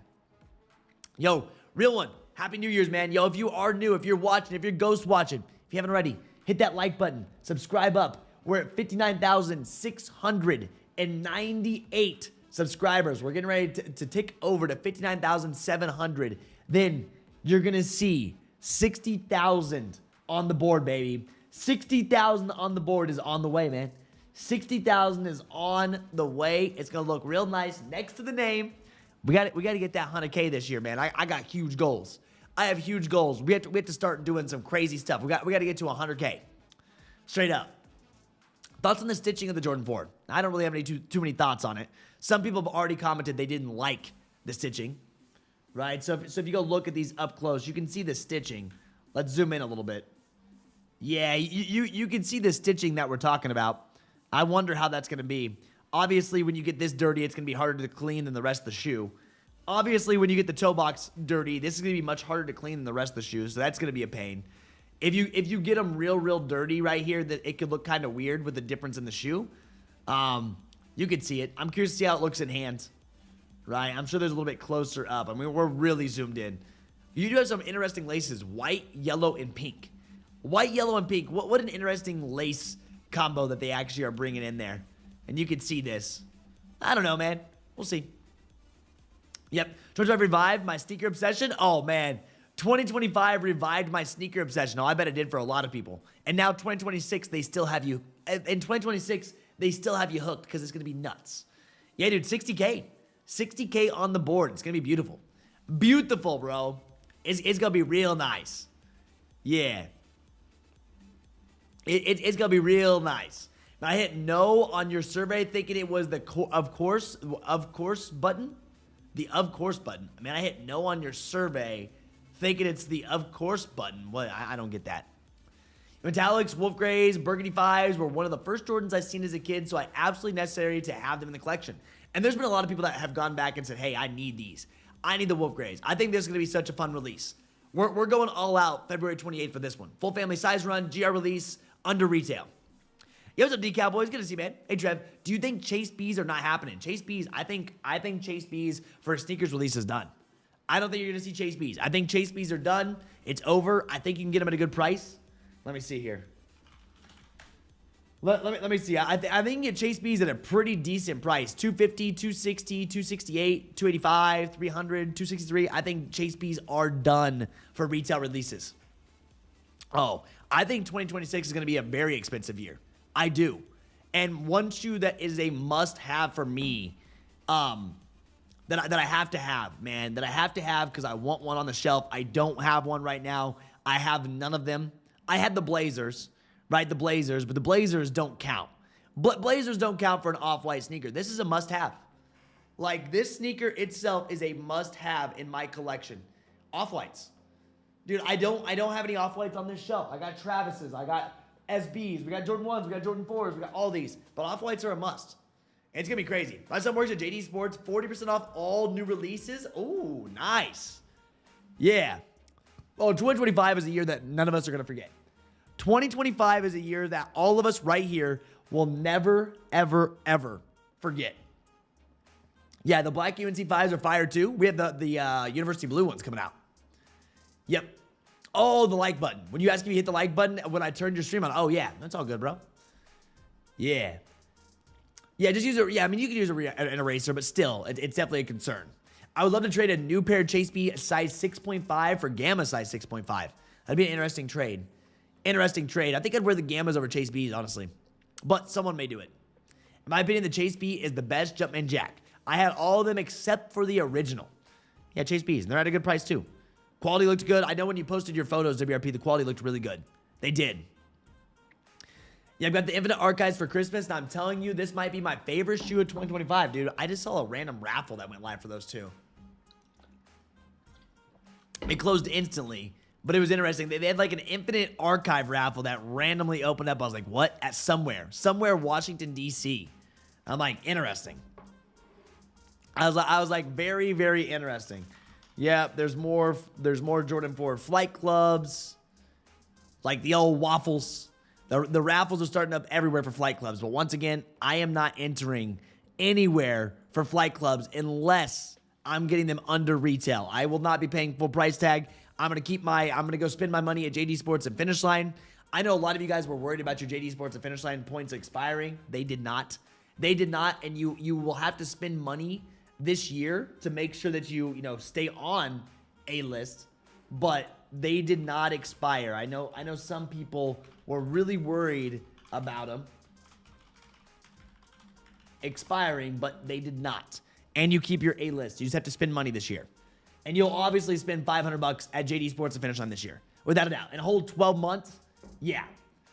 Yo, real one. Happy New Year's, man. Yo, if you are new, if you're watching, if you're ghost watching, if you haven't already, hit that like button. Subscribe up. We're at 59,698 subscribers. We're getting ready to tick over to 59,700. Then you're going to see 60,000 on the board, baby. 60,000 on the board is on the way, man. 60,000 is on the way. It's going to look real nice next to the name. We got to get that 100K this year, man. I got huge goals. I have huge goals. We have to start doing some crazy stuff. We got to get to 100K. Straight up. Thoughts on the stitching of the Jordan 4? I don't really have too many thoughts on it. Some people have already commented they didn't like the stitching, right? So if you go look at these up close, you can see the stitching. Let's zoom in a little bit. Yeah, you can see the stitching that we're talking about. I wonder how that's going to be. Obviously, when you get this dirty, it's going to be harder to clean than the rest of the shoe. Obviously, when you get the toe box dirty, this is going to be much harder to clean than the rest of the shoe, so that's going to be a pain. If you get them real dirty right here, that it could look kind of weird with the difference in the shoe. You could see it. I'm curious to see how it looks in hand, right? I'm sure there's a little bit closer up. I mean, we're really zoomed in. You do have some interesting laces, white, yellow, and pink. White, yellow, and pink. What an interesting lace combo that they actually are bringing in there. And you can see this. I don't know, man. We'll see. Yep. 2025 revived my sneaker obsession. Oh, man. 2025 revived my sneaker obsession. Oh, I bet it did for a lot of people. And now 2026, they still have you. In 2026, they still have you hooked because it's going to be nuts. Yeah, dude, 60K. 60K on the board. It's going to be beautiful. Beautiful, bro. It's going to be real nice. Yeah. It's going to be real nice. Now, I hit no on your survey thinking it was the of course button. The of course button. I mean, I hit no on your survey thinking it's the of course button. What? I don't get that. Metallics, Wolf Grays, Burgundy 5s were one of the first Jordans I've seen as a kid, so I absolutely necessary to have them in the collection. And there's been a lot of people that have gone back and said, hey, I need these. I need the Wolf Grays. I think this is going to be such a fun release. We're going all out February 28th for this one. Full family size run, GR release, under retail. Yo, what's up, D Cowboys? Good to see you, man. Hey, Trev, do you think Chase B's are not happening? Chase B's, I think Chase B's for a sneakers release is done. I don't think you're going to see Chase B's. I think Chase B's are done. It's over. I think you can get them at a good price. Let me see here. Let me see. I think you can get Chase B's at a pretty decent price. $250, $260, $268, $285, $300, $263. I think Chase B's are done for retail releases. Oh, I think 2026 is going to be a very expensive year. I do. And one shoe that is a must-have for me, that I have to have, man, that I have to have because I want one on the shelf. I don't have one right now. I have none of them. I had the Blazers, right? The Blazers, but the Blazers don't count. Blazers don't count for an off-white sneaker. This is a must-have. Like, this sneaker itself is a must-have in my collection. Off-whites. Dude, I don't have any off-whites on this shelf. I got Travis's, I got SBs, we got Jordan 1s, we got Jordan 4s, we got all these. But off-whites are a must. And it's going to be crazy. My son works at JD Sports, 40% off all new releases. Ooh, nice. Yeah. Oh, 2025 is a year that none of us are going to forget. 2025 is a year that all of us right here will never, ever, ever forget. Yeah, the black UNC 5s are fire too. We have the University Blue ones coming out. Yep. Oh, the like button. When you ask me to hit the like button when I turned your stream on, oh yeah, that's all good, bro. Yeah. Yeah, just use it. Yeah, I mean, you can use an eraser, but still, it's definitely a concern. I would love to trade a new pair of Chase B size 6.5 for Gamma size 6.5. That'd be an interesting trade. Interesting trade. I think I'd wear the Gammas over Chase B's, honestly. But someone may do it. In my opinion, the Chase B is the best Jumpman Jack. I had all of them except for the original. Yeah, Chase B's. And they're at a good price, too. Quality looked good. I know when you posted your photos, WRP, the quality looked really good. They did. Yeah, I've got the Infinite Archives for Christmas, and I'm telling you, this might be my favorite shoe of 2025, dude. I just saw a random raffle that went live for those two. It closed instantly, but it was interesting. They had like an Infinite Archive raffle that randomly opened up. I was like, what? At somewhere Washington, D.C. I'm like, interesting. I was like, very, very interesting. Yeah, there's more Jordan 4 flight clubs, like the old waffles. The raffles are starting up everywhere for flight clubs. But once again, I am not entering anywhere for flight clubs unless I'm getting them under retail. I will not be paying full price tag. I'm going to go spend my money at JD Sports and Finish Line. I know a lot of you guys were worried about your JD Sports and Finish Line points expiring. They did not. They did not, and you will have to spend money this year to make sure that you stay on a list, but they did not expire. I know some people were really worried about them expiring, but they did not. And you keep your A list. You just have to spend money this year. And you'll obviously spend $500 at JD Sports and Finish Line this year, without a doubt. In a whole 12 months, yeah.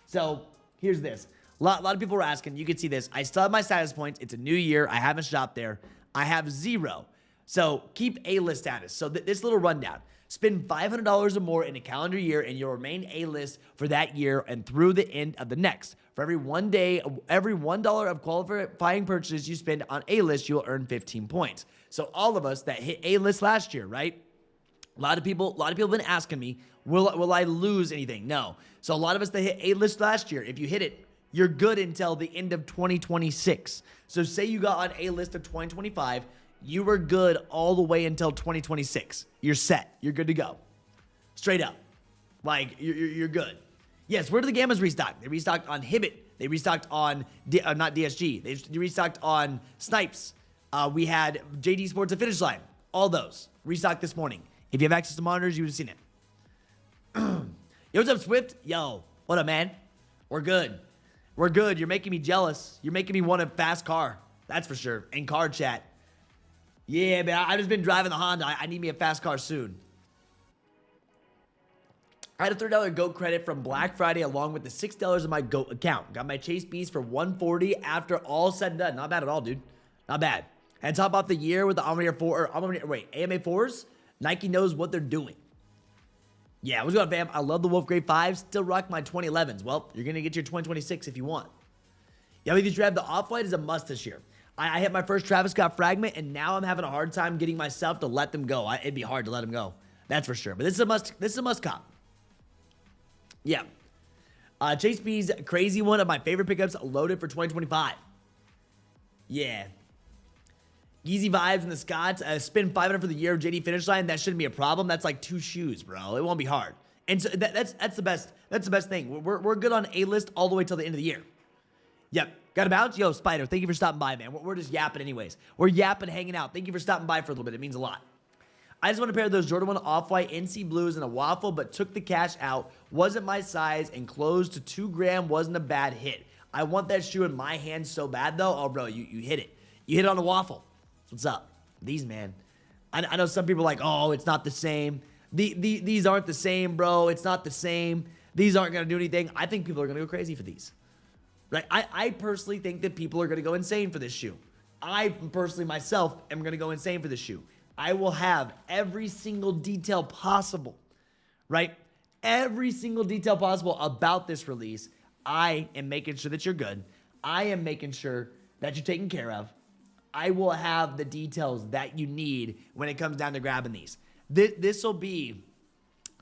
So here's this. A lot of people were asking. You can see this. I still have my status points. It's a new year. I haven't shopped there. I have 0. So keep A-list status. So this little rundown. Spend $500 or more in a calendar year and you'll remain A-list for that year and through the end of the next. For every $1 of qualifying purchases you spend on A-list, you'll earn 15 points. So all of us that hit A-list last year, right? A lot of people have been asking me, will I lose anything? No. So a lot of us that hit A-list last year, if you hit it, you're good until the end of 2026. So say you got on A-list of 2025, you were good all the way until 2026. You're set. You're good to go. Straight up. Like, you're good. Yes, where do the Gammas restock? They restocked on Hibbett. They restocked on, not DSG. They restocked on Snipes. We had JD Sports and Finish Line. All those. Restocked this morning. If you have access to monitors, you would have seen it. Yo, what's up, Swift? Yo, what up, man? We're good. We're good. You're making me jealous. You're making me want a fast car. That's for sure. And car chat. Yeah, man. I've just been driving the Honda. I need me a fast car soon. I had a $3 GOAT credit from Black Friday along with the $6 in my GOAT account. Got my Chase B's for $140 after all said and done. Not bad at all, dude. Not bad. And top off the year with the AMA 4s. Nike knows what they're doing. Yeah, what's going on, fam? I love the Wolf Grade 5s. Still rock my 2011s. Well, you're going to get your 2026 if you want. Yeah, if you grab the Off-White is a must this year. I hit my first Travis Scott fragment, and now I'm having a hard time getting myself to let them go. It'd be hard to let them go. That's for sure. But this is a must. This is a must cop. Yeah. Chase B's crazy one of my favorite pickups loaded for 2025. Yeah. Easy vibes in the Scotts. Spend $500 for the year of JD Finish Line. That shouldn't be a problem. That's like 2 shoes, bro. It won't be hard. And so that's the best. That's the best thing. We're good on A-list all the way till the end of the year. Yep. Got to bounce? Yo, Spider, thank you for stopping by, man. We're just yapping anyways. We're yapping, hanging out. Thank you for stopping by for a little bit. It means a lot. I just want to pair those Jordan 1 Off-White NC Blues in a waffle, but took the cash out. Wasn't my size, and closed to 2 gram wasn't a bad hit. I want that shoe in my hand so bad, though. Oh, bro, you hit it. You hit it on a waffle. What's up? These, man. I know some people are like, oh, it's not the same. These aren't the same, bro. It's not the same. These aren't going to do anything. I think people are going to go crazy for these. Right? I personally think that people are going to go insane for this shoe. I personally, myself, am going to go insane for this shoe. I will have every single detail possible. right? Every single detail possible about this release, I am making sure that you're good. I am making sure that you're taken care of. I will have the details that you need when it comes down to grabbing these. This will be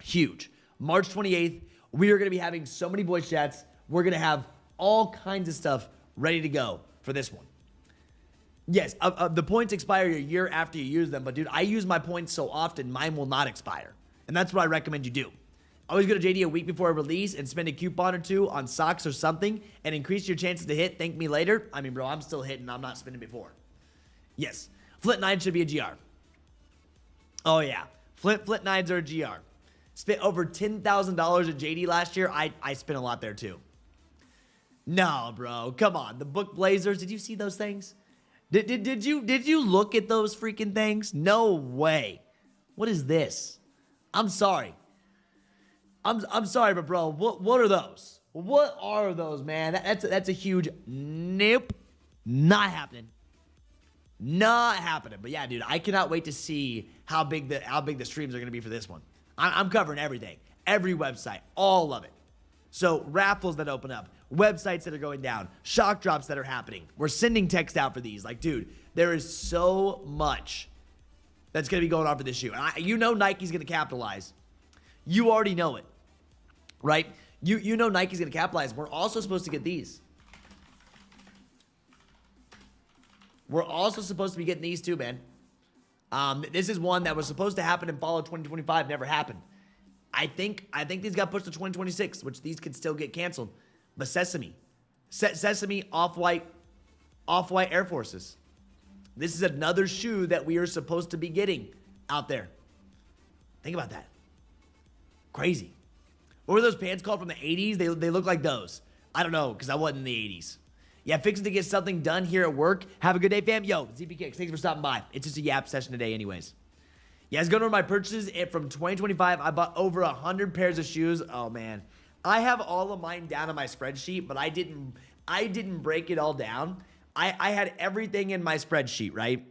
huge. March 28th, we are going to be having so many voice chats. We're going to have all kinds of stuff ready to go for this one. Yes, the points expire a year after you use them, but dude, I use my points so often, mine will not expire. And that's what I recommend you do. Always go to JD a week before a release and spend a coupon or two on socks or something and increase your chances to hit. Thank me later. I mean, bro, I'm still hitting. I'm not spending before. Yes, Flint 9 should be a GR. Oh, yeah. Flint 9s are a GR. Spent over $10,000 at JD last year. I spent a lot there, too. No, bro. Come on. The book blazers. Did you see those things? Did you look at those freaking things? No way. What is this? I'm sorry. I'm sorry, but bro, what are those? What are those, man? That's a huge nope. Not happening. Not happening. But yeah, dude, I cannot wait to see how big the streams are gonna be for this one. I'm covering everything, every website, all of it. So raffles that open up, websites that are going down, shock drops that are happening. We're sending text out for these. Like, dude, there is so much that's gonna be going on for this shoe. And you know Nike's gonna capitalize. You already know it, right? You know Nike's gonna capitalize. We're also supposed to get these. We're also supposed to be getting these too, man. This is one that was supposed to happen in fall of 2025, never happened. I think these got pushed to 2026, which these could still get canceled. But Sesame off-white Air Forces. This is another shoe that we are supposed to be getting out there. Think about that. Crazy. What were those pants called from the 80s? They look like those. I don't know, because I wasn't in the 80s. Yeah, fixing to get something done here at work. Have a good day, fam. Yo, ZP Kicks, thanks for stopping by. It's just a yap session today anyways. Yeah, let's go over my purchases from 2025. I bought over 100 pairs of shoes. Oh, man. I have all of mine down on my spreadsheet, but I didn't break it all down. I had everything in my spreadsheet, right?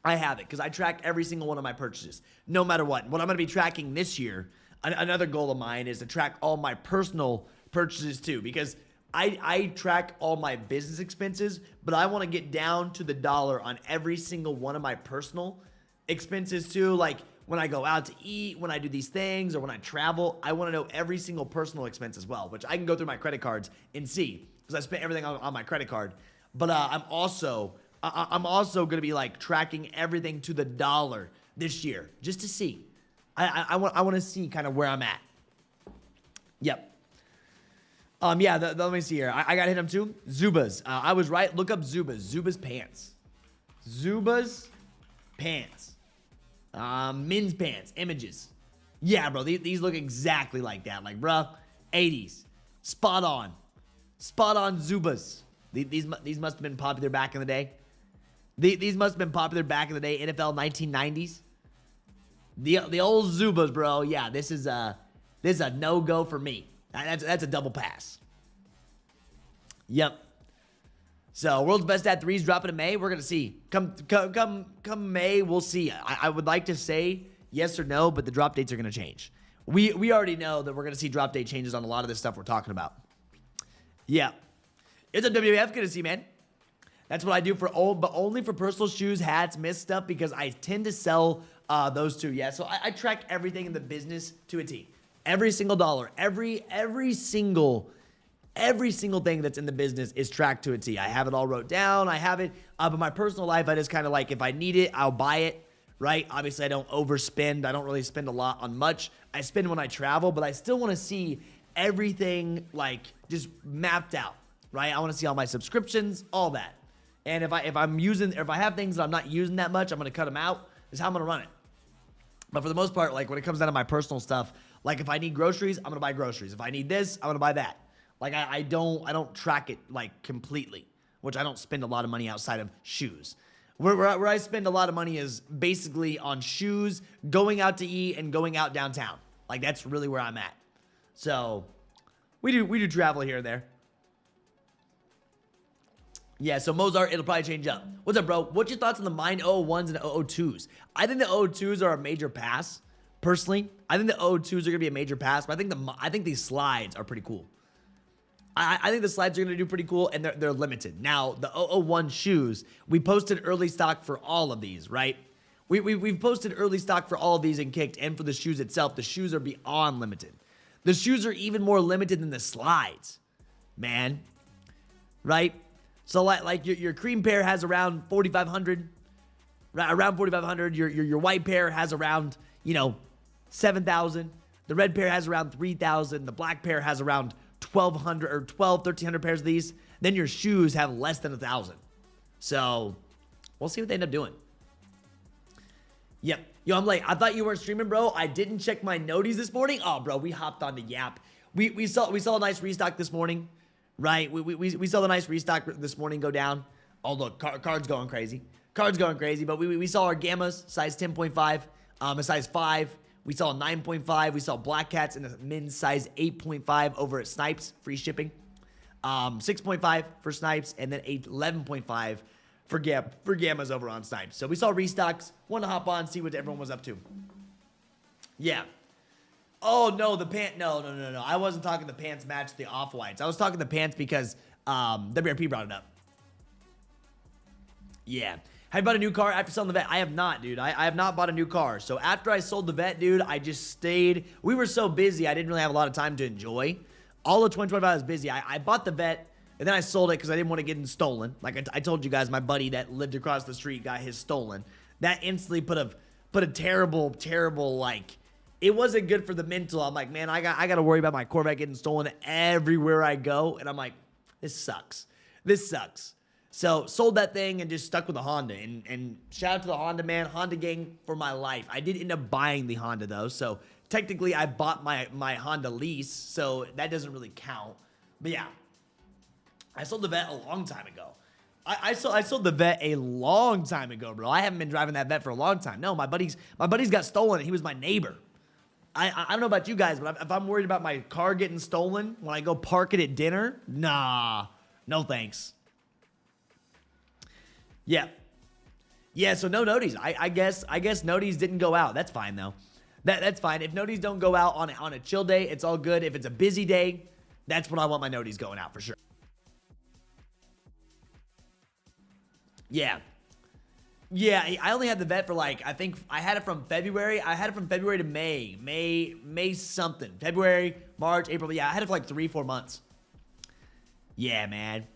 I have it because I track every single one of my purchases, no matter what. What I'm going to be tracking this year, another goal of mine is to track all my personal purchases too, because I track all my business expenses, but I want to get down to the dollar on every single one of my personal expenses too. Like when I go out to eat, when I do these things, or when I travel, I want to know every single personal expense as well, which I can go through my credit cards and see because I spent everything on my credit card. But I'm also going to be like tracking everything to the dollar this year just to see. I want to see kind of where I'm at. Yep. Yeah, let me see here. I got to hit them too. Zubaz. I was right. Look up Zubaz. Zubaz pants. Zubaz pants. Men's pants. Images. Yeah, bro. These look exactly like that. Like, bruh, 80s. Spot on. Spot on Zubaz. These must have been popular back in the day. These must have been popular back in the day. NFL 1990s. The old Zubaz, bro. Yeah, this is a no-go for me. That's a double pass. Yep. So, world's best at threes dropping in May. We're gonna see. Come May, we'll see. I would like to say yes or no, but the drop dates are gonna change. We already know that we're gonna see drop date changes on a lot of this stuff we're talking about. Yeah. It's a WWF gonna see, man. That's what I do for old, but only for personal shoes, hats, mist stuff, because I tend to sell those two. Yeah. So I track everything in the business to a T. Every single dollar, every single thing that's in the business is tracked to a T. I have it all wrote down. I have it. But my personal life, I just kind of like, if I need it, I'll buy it, right? Obviously, I don't overspend. I don't really spend a lot on much. I spend when I travel, but I still want to see everything like just mapped out, right? I want to see all my subscriptions, all that. And if I have things that I'm not using that much, I'm going to cut them out. Is how I'm going to run it. But for the most part, like when it comes down to my personal stuff, like if I need groceries, I'm going to buy groceries. If I need this, I'm going to buy that. Like I don't track it like completely, which I don't spend a lot of money outside of shoes. Where I spend a lot of money is basically on shoes, going out to eat, and going out downtown. Like that's really where I'm at. So we do travel here and there. Yeah, so Mozart, it'll probably change up. What's up, bro? What's your thoughts on the Mine 001s and 002s? I think the 002s are a major pass, Personally, I think the 002s are going to be a major pass, but I think these slides are pretty cool. I think the slides are going to do pretty cool, and they're limited. Now, the 001 shoes, we posted early stock for all of these, right? We've posted early stock for all of these in Kckd, and for the shoes itself, the shoes are beyond limited. The shoes are even more limited than the slides, man. Right? So like your cream pair has around 4,500, right? Around 4,500. Your white pair has around 7,000. The red pair has around 3,000. The black pair has around 1,200 or 1,300 pairs of these. Then your shoes have less than 1,000. So we'll see what they end up doing. Yep. Yo, I'm late. I thought you weren't streaming, bro. I didn't check my noties this morning. Oh, bro, we hopped on the Yap. We saw a nice restock this morning. Right, we saw the nice restock this morning go down. Oh, look, card's going crazy. Card's going crazy, but we saw our Gammas, size 10.5, a size 5. We saw a 9.5. We saw Black Cats in a men's size 8.5 over at Snipes, free shipping. 6.5 for Snipes, and then 11.5 for Gammas over on Snipes. So we saw restocks. Want to hop on, see what everyone was up to. Yeah. Oh, no, the pant. No. I wasn't talking the pants match the off-whites. I was talking the pants because WRP brought it up. Yeah. Have you bought a new car after selling the Vet? I have not, dude. I have not bought a new car. So after I sold the Vet, dude, I just stayed. We were so busy, I didn't really have a lot of time to enjoy. All of 2025 I was busy. I bought the Vet, and then I sold it because I didn't want to get it stolen. Like I told you guys, my buddy that lived across the street got his stolen. That instantly put a terrible, like... It wasn't good for the mental. I'm like, man, I got to worry about my Corvette getting stolen everywhere I go. And I'm like, this sucks. So sold that thing and just stuck with the Honda. And shout out to the Honda, man. Honda gang for my life. I did end up buying the Honda, though. So technically, I bought my Honda lease. So that doesn't really count. But yeah, I sold the Vet a long time ago. I sold the Vet a long time ago, bro. I haven't been driving that Vet for a long time. No, my buddy's got stolen. He was my neighbor. I don't know about you guys, but if I'm worried about my car getting stolen when I go park it at dinner, nah, no thanks. Yeah. Yeah, so no noties. I guess noties didn't go out. That's fine, though. That's fine. If noties don't go out on a chill day, it's all good. If it's a busy day, that's when I want my noties going out for sure. Yeah. Yeah, I only had the Vet for I think I had it from February. I had it from February to May something. February, March, April. Yeah, I had it for 3-4 months. Yeah, man.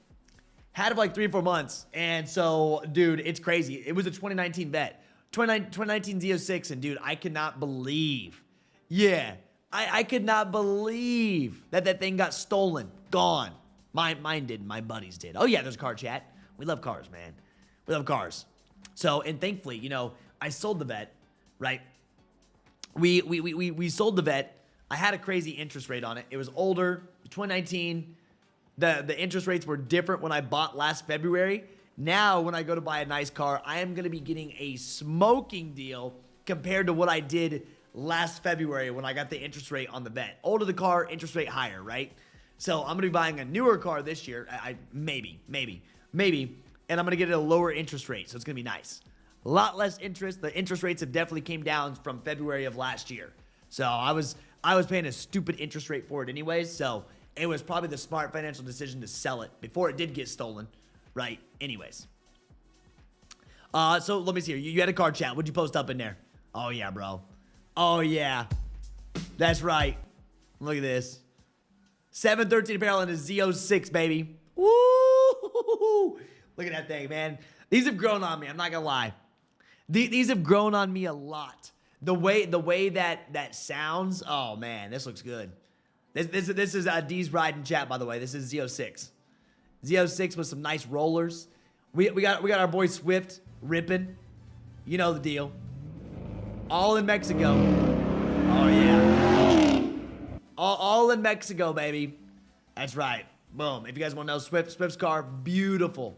Had it for 3-4 months. And so, dude, it's crazy. It was a 2019 Vet. 2019 Z06, and dude, I could not believe. Yeah, I could not believe that thing got stolen. Gone. Mine didn't. My buddies did. Oh, yeah, there's car chat. We love cars, man. We love cars. So, and thankfully, I sold the Vet, right? We sold the Vet. I had a crazy interest rate on it. It was older, 2019. The interest rates were different when I bought last February. Now, when I go to buy a nice car, I am going to be getting a smoking deal compared to what I did last February when I got the interest rate on the Vet. Older the car, interest rate higher, right? So, I'm going to be buying a newer car this year. Maybe. And I'm going to get a lower interest rate, so it's going to be nice. A lot less interest. The interest rates have definitely came down from February of last year. So I was paying a stupid interest rate for it anyways, so it was probably the smart financial decision to sell it before it did get stolen, right? Anyways. So let me see here. You had a car chat. What'd you post up in there? Oh, yeah, bro. Oh, yeah. That's right. Look at this. 713 apparel in a Z06, baby. Woo! Look at that thing, man. These have grown on me. I'm not gonna lie. These have grown on me a lot. The way that sounds. Oh man, this looks good. This is D's ride in chat, by the way. This is Z06. Z06 with some nice rollers. We got our boy Swift ripping. You know the deal. All in Mexico. Oh yeah. All in Mexico, baby. That's right. Boom. If you guys want to know Swift's car, beautiful.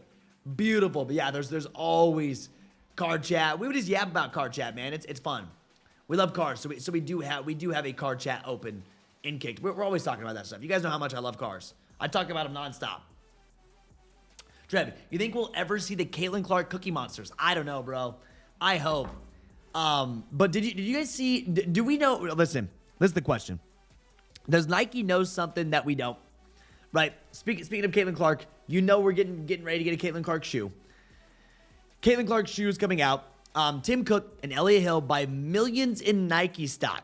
Beautiful. But yeah, there's always car chat. We would just yap about car chat, man. It's fun. We love cars, so we do have a car chat open in Kckd. We're always talking about that stuff. You guys know how much I love cars. I talk about them nonstop. Trev, you think we'll ever see the Caitlin Clark Cookie Monsters? I don't know, bro. I hope. But did you guys see? Do we know? Listen, this is the question. Does Nike know something that we don't? Right. Speaking of Caitlin Clark, you know we're getting ready to get a Caitlin Clark shoe. Caitlin Clark's shoe is coming out. Tim Cook and Elliot Hill buy millions in Nike stock.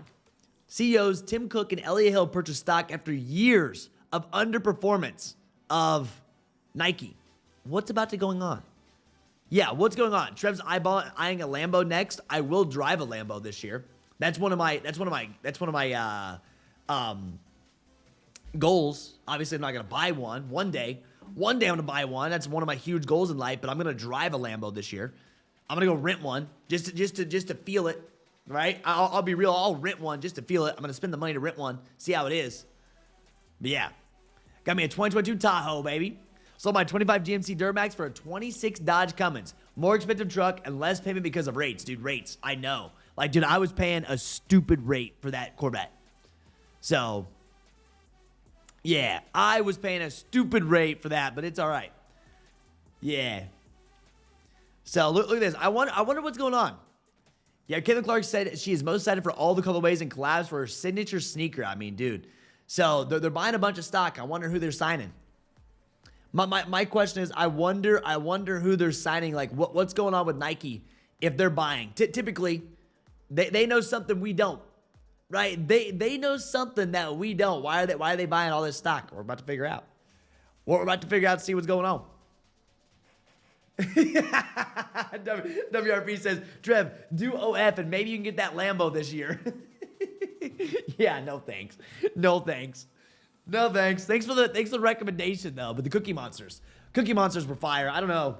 CEOs Tim Cook and Elliot Hill purchased stock after years of underperformance of Nike. What's about to going on? Yeah, what's going on? Trev's eyeing a Lambo next. I will drive a Lambo this year. That's one of my goals. Obviously, I'm not gonna buy one. One day I'm gonna buy one. That's one of my huge goals in life. But I'm gonna drive a Lambo this year. I'm gonna go rent one just to feel it. Right? I'll be real. I'll rent one just to feel it. I'm gonna spend the money to rent one. See how it is. But yeah, got me a 2022 Tahoe, baby. Sold my 25 GMC Duramax for a 26 Dodge Cummins. More expensive truck and less payment because of rates. Dude, rates. I know. Like, dude, I was paying a stupid rate for that Corvette. So, yeah, I was paying a stupid rate for that, but it's all right. Yeah. So, look at this. I wonder what's going on. Yeah, Caitlin Clark said she is most excited for all the colorways and collabs for her signature sneaker. I mean, dude. So, they're buying a bunch of stock. I wonder who they're signing. My question is, I wonder who they're signing. Like, what's going on with Nike if they're buying? Typically, they know something we don't, right? They know something that we don't. Why are they buying all this stock? We're about to figure out. We're about to figure out, see what's going on. WRP says, Trev, do OF and maybe you can get that Lambo this year. Yeah, no thanks. No thanks. No thanks. Thanks for the recommendation though. But the Cookie Monsters were fire. I don't know.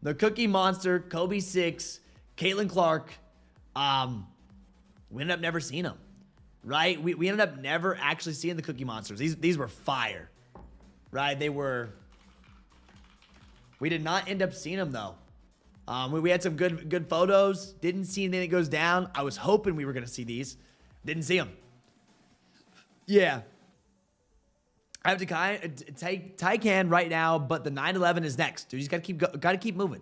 The Cookie Monster, Kobe 6, Caitlin Clark. We ended up never seeing them, right? We ended up never actually seeing the Cookie Monsters. These were fire, right? They were. We did not end up seeing them though. We had some good photos. Didn't see anything that goes down. I was hoping we were gonna see these. Didn't see them. Yeah. I have to take Taycan right now, but the 911 is next. Dude, you just gotta keep moving.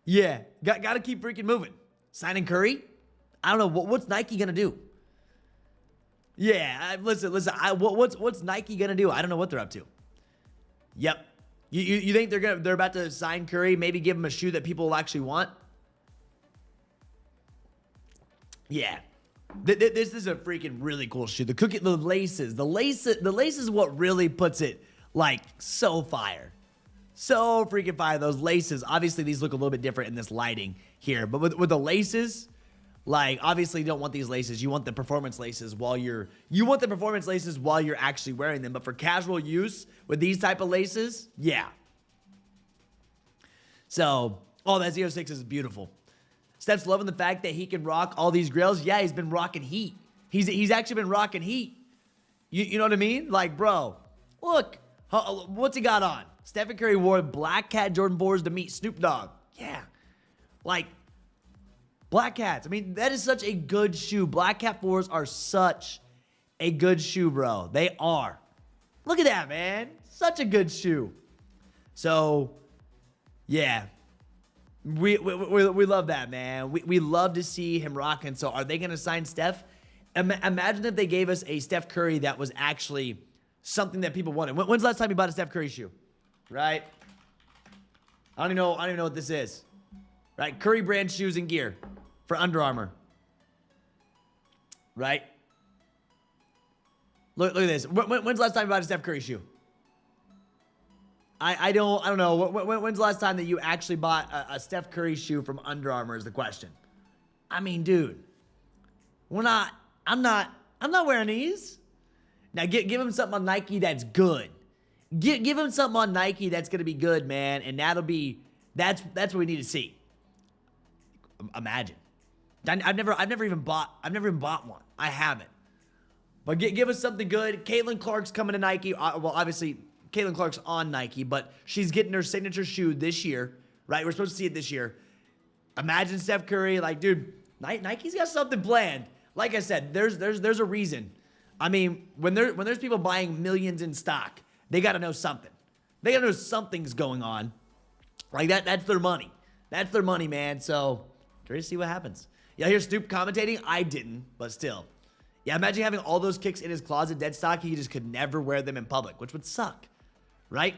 Yeah, gotta keep freaking moving. Signing Curry? I don't know what's Nike gonna do. Yeah, listen. What's Nike gonna do? I don't know what they're up to. Yep. You think they're about to sign Curry? Maybe give him a shoe that people will actually want? Yeah. This is a freaking really cool shoe. The laces is what really puts it like so fire. So freaking fire. Those laces, obviously these look a little bit different in this lighting here, but with the laces, like obviously you don't want these laces. You want the performance laces while you're actually wearing them. But for casual use with these type of laces, yeah. So, that Z06 is beautiful. Steph's loving the fact that he can rock all these grails. Yeah, he's been rocking heat. He's actually been rocking heat. You know what I mean? Like, bro, look, what's he got on? Steph Curry wore black cat Jordan 4s to meet Snoop Dogg. Yeah, like black cats. I mean, that is such a good shoe. Black cat 4s are such a good shoe, bro. They are. Look at that, man. Such a good shoe. So, yeah. We love that, man. We love to see him rocking. So are they going to sign Steph? Imagine if they gave us a Steph Curry that was actually something that people wanted. When's the last time you bought a Steph Curry shoe? Right? I don't even know what this is. Right? Curry brand shoes and gear for Under Armour. Right? Look at this. When's the last time you bought a Steph Curry shoe? I don't know. When's the last time that you actually bought a Steph Curry shoe from Under Armour is the question. I mean, dude, I'm not wearing these. Now give him something on Nike that's good. Give him something on Nike that's gonna be good, man, and that's what we need to see. Imagine. I've never even bought one. I haven't. But give us something good. Caitlin Clark's coming to Nike. Well, obviously, Caitlin Clark's on Nike, but she's getting her signature shoe this year, right? We're supposed to see it this year. Imagine Steph Curry, like, dude, Nike's got something planned. Like I said, there's a reason. I mean, when there's people buying millions in stock, they got to know something. They got to know something's going on. Like that's their money. That's their money, man. So, curious to see what happens. Yeah, here's Stoop commentating. I didn't, but still. Yeah, imagine having all those kicks in his closet dead stock. He just could never wear them in public, which would suck, right?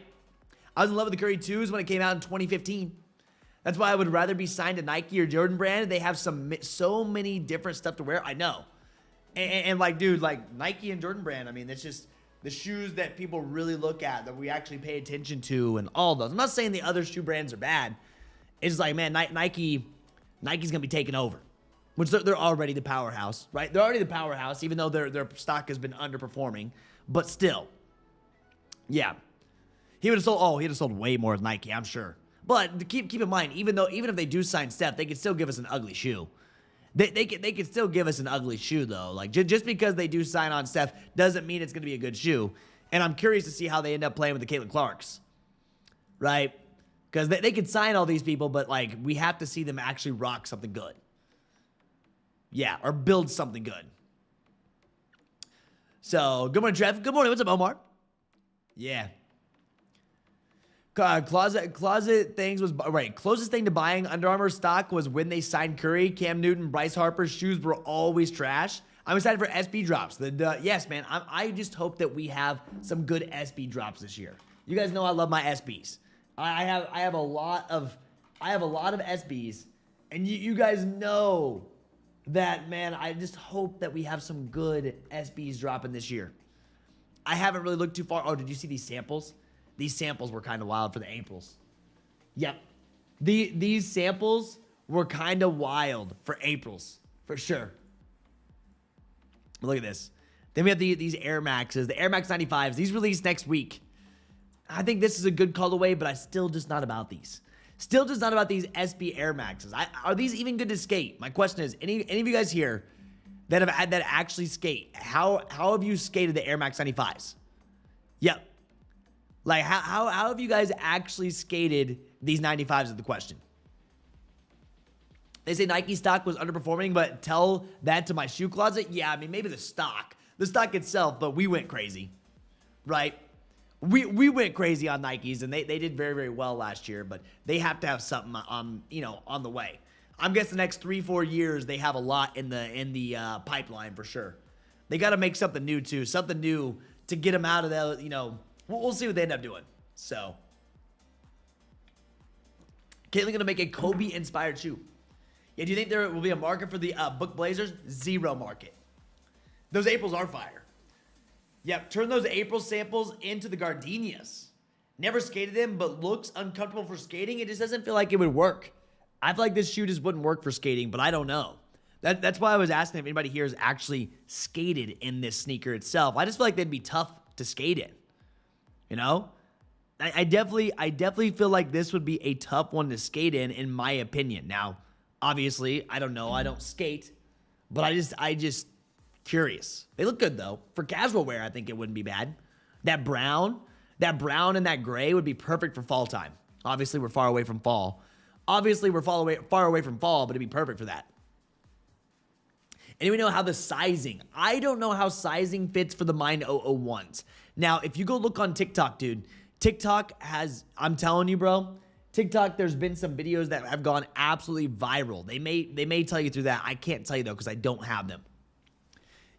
I was in love with the Curry 2s when it came out in 2015. That's why I would rather be signed to Nike or Jordan Brand. They have so many different stuff to wear. I know. And like, dude, like Nike and Jordan Brand, I mean, it's just the shoes that people really look at, that we actually pay attention to, and all those. I'm not saying the other shoe brands are bad. It's like, man, Nike's going to be taking over. Which they're already the powerhouse, right? They're already the powerhouse, even though their stock has been underperforming. But still, yeah, he would have sold way more with Nike, I'm sure. But keep in mind, even if they do sign Steph, they could still give us an ugly shoe. They could still give us an ugly shoe though. Like just because they do sign on Steph doesn't mean it's gonna be a good shoe. And I'm curious to see how they end up playing with the Caitlin Clarks, right? Because they could sign all these people, but like we have to see them actually rock something good. Yeah, or build something good. So, good morning, Trev. Good morning. What's up, Omar? Yeah. Closet things was right. Closest thing to buying Under Armour stock was when they signed Curry, Cam Newton, Bryce Harper's shoes were always trash. I'm excited for SB drops. Yes, man. I just hope that we have some good SB drops this year. You guys know I love my SBs. I have a lot of SBs, and you guys know that, man. I just hope that we have some good SBs dropping this year. I haven't really looked too far. Oh, did you see these samples? These samples were kind of wild for the Aprils. Yep. These samples were kind of wild for Aprils, for sure. Look at this. Then we have these Air Maxes, the Air Max 95s. These release next week. I think this is a good colorway, but I still just not about these. Still just not about these SB Air Maxes. Are these even good to skate? My question is, any of you guys here that actually skate, how have you skated the Air Max 95s? Yep. Like, how have you guys actually skated these 95s is the question. They say Nike stock was underperforming, but tell that to my shoe closet. Yeah, I mean, maybe the stock itself, but we went crazy, right? We went crazy on Nikes, and they did very, very well last year, but they have to have something on the way. I'm guessing the next 3-4 years they have a lot in the pipeline for sure. They got to make something new too, something new to get them out of the, we'll see what they end up doing. So, Caitlin gonna make a Kobe inspired shoe. Yeah, do you think there will be a market for the Book Blazers? Zero market. Those Aprils are fire. Yep, turn those April samples into the Gardenias. Never skated them, but looks uncomfortable for skating. It just doesn't feel like it would work. I feel like this shoe just wouldn't work for skating, but I don't know. That's why I was asking if anybody here has actually skated in this sneaker itself. I just feel like they'd be tough to skate in. I definitely feel like this would be a tough one to skate in my opinion. Now, obviously, I don't know. I don't skate, but I just curious. They look good though. For casual wear, I think it wouldn't be bad. That brown and that gray would be perfect for fall time. Obviously, we're far away from fall. But it'd be perfect for that. Anyone know how the sizing? I don't know how sizing fits for the Mind 001s. Now, if you go look on TikTok, dude, TikTok has, I'm telling you, bro, TikTok, there's been some videos that have gone absolutely viral. They may tell you through that. I can't tell you though, because I don't have them.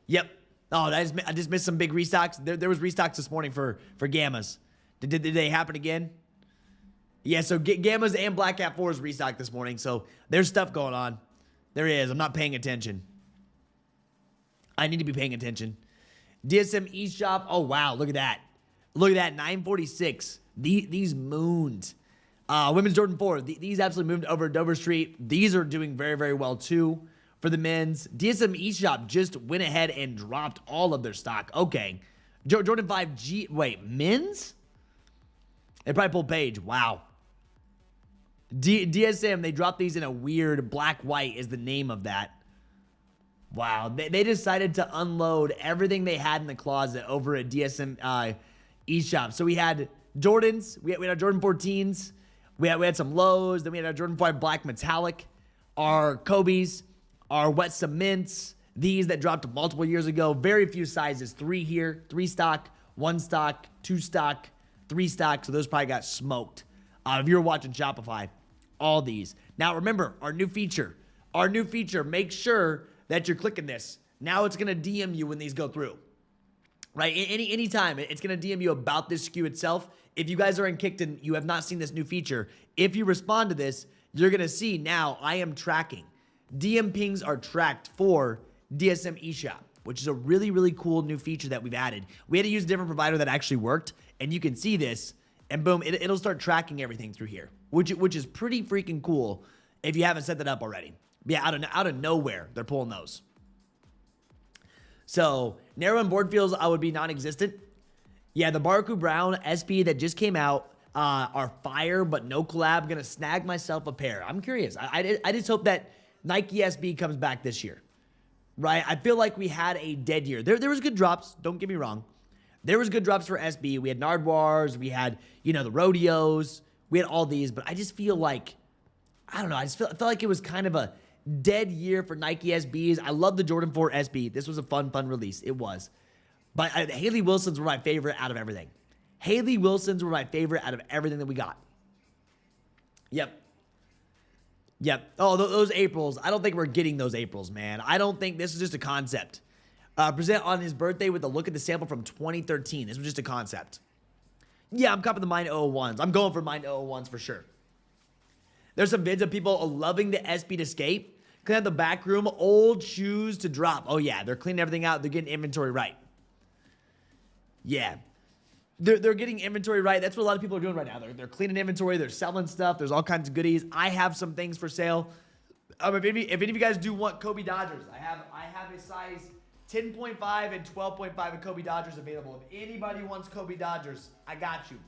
Yep. Oh, I just missed some big restocks. There was restocks this morning for Gammas. Did they happen again? Yeah, so Gammas and Black Cat 4s restocked this morning. So there's stuff going on. There is. I'm not paying attention. I need to be paying attention. DSM eShop. Oh, wow. Look at that. Look at that. 946. These moons. Women's Jordan 4. These absolutely moved over Dover Street. These are doing very, very well too. For the men's, DSM eShop just went ahead and dropped all of their stock. Okay. Jordan 5G. Wait, men's? They probably pulled page. Wow. DSM, they dropped these in a weird black-white is the name of that. Wow. They decided to unload everything they had in the closet over at DSM eShop. So we had Jordans. We had our Jordan 14s. We had some lows. Then we had our Jordan 5 black metallic. Our Kobe's. Our wet cements, these that dropped multiple years ago. Very few sizes. 3 here, 3 stock, 1 stock, 2 stock, 3 stock. So those probably got smoked. If you were watching Shopify, all these. Now remember, our new feature, make sure that you're clicking this. Now it's gonna DM you when these go through. Right, anytime it's gonna DM you about this SKU itself. If you guys are in Kckd and you have not seen this new feature, if you respond to this, you're gonna see now I am tracking. DM pings are tracked for DSM eShop, which is a really, really cool new feature that we've added. We had to use a different provider that actually worked, and you can see this, and boom, it'll start tracking everything through here, which is pretty freaking cool if you haven't set that up already. Yeah, out of nowhere, they're pulling those. So, narrow and board feels I would be non-existent. Yeah, the Barku Brown SB that just came out are fire, but no collab. Gonna snag myself a pair. I'm curious. I just hope that Nike SB comes back this year. Right? I feel like we had a dead year. There was good drops. Don't get me wrong. There was good drops for SB. We had Nardwars. We had, the rodeos. We had all these. But I just feel like, I don't know. I felt like it was kind of a dead year for Nike SBs. I love the Jordan 4 SB. This was a fun release. It was. But Haley Wilsons were my favorite out of everything. Haley Wilsons were my favorite out of everything that we got. Yep. Oh, those Aprils. I don't think we're getting those Aprils, man. I don't think this is just a concept. Present on his birthday with a look at the sample from 2013. This was just a concept. Yeah, I'm copping the Mine 001s. I'm going for Mine 001s for sure. There's some vids of people loving the SB to escape. Clean out the back room. Old shoes to drop. Oh, yeah. They're cleaning everything out. They're getting inventory right. Yeah. They're getting inventory right. That's what a lot of people are doing right now. They're cleaning inventory. They're selling stuff. There's all kinds of goodies. I have some things for sale. If any of you guys do want Kckd Dodgers, I have a size 10.5 and 12.5 of Kckd Dodgers available. If anybody wants Kckd Dodgers, I got you.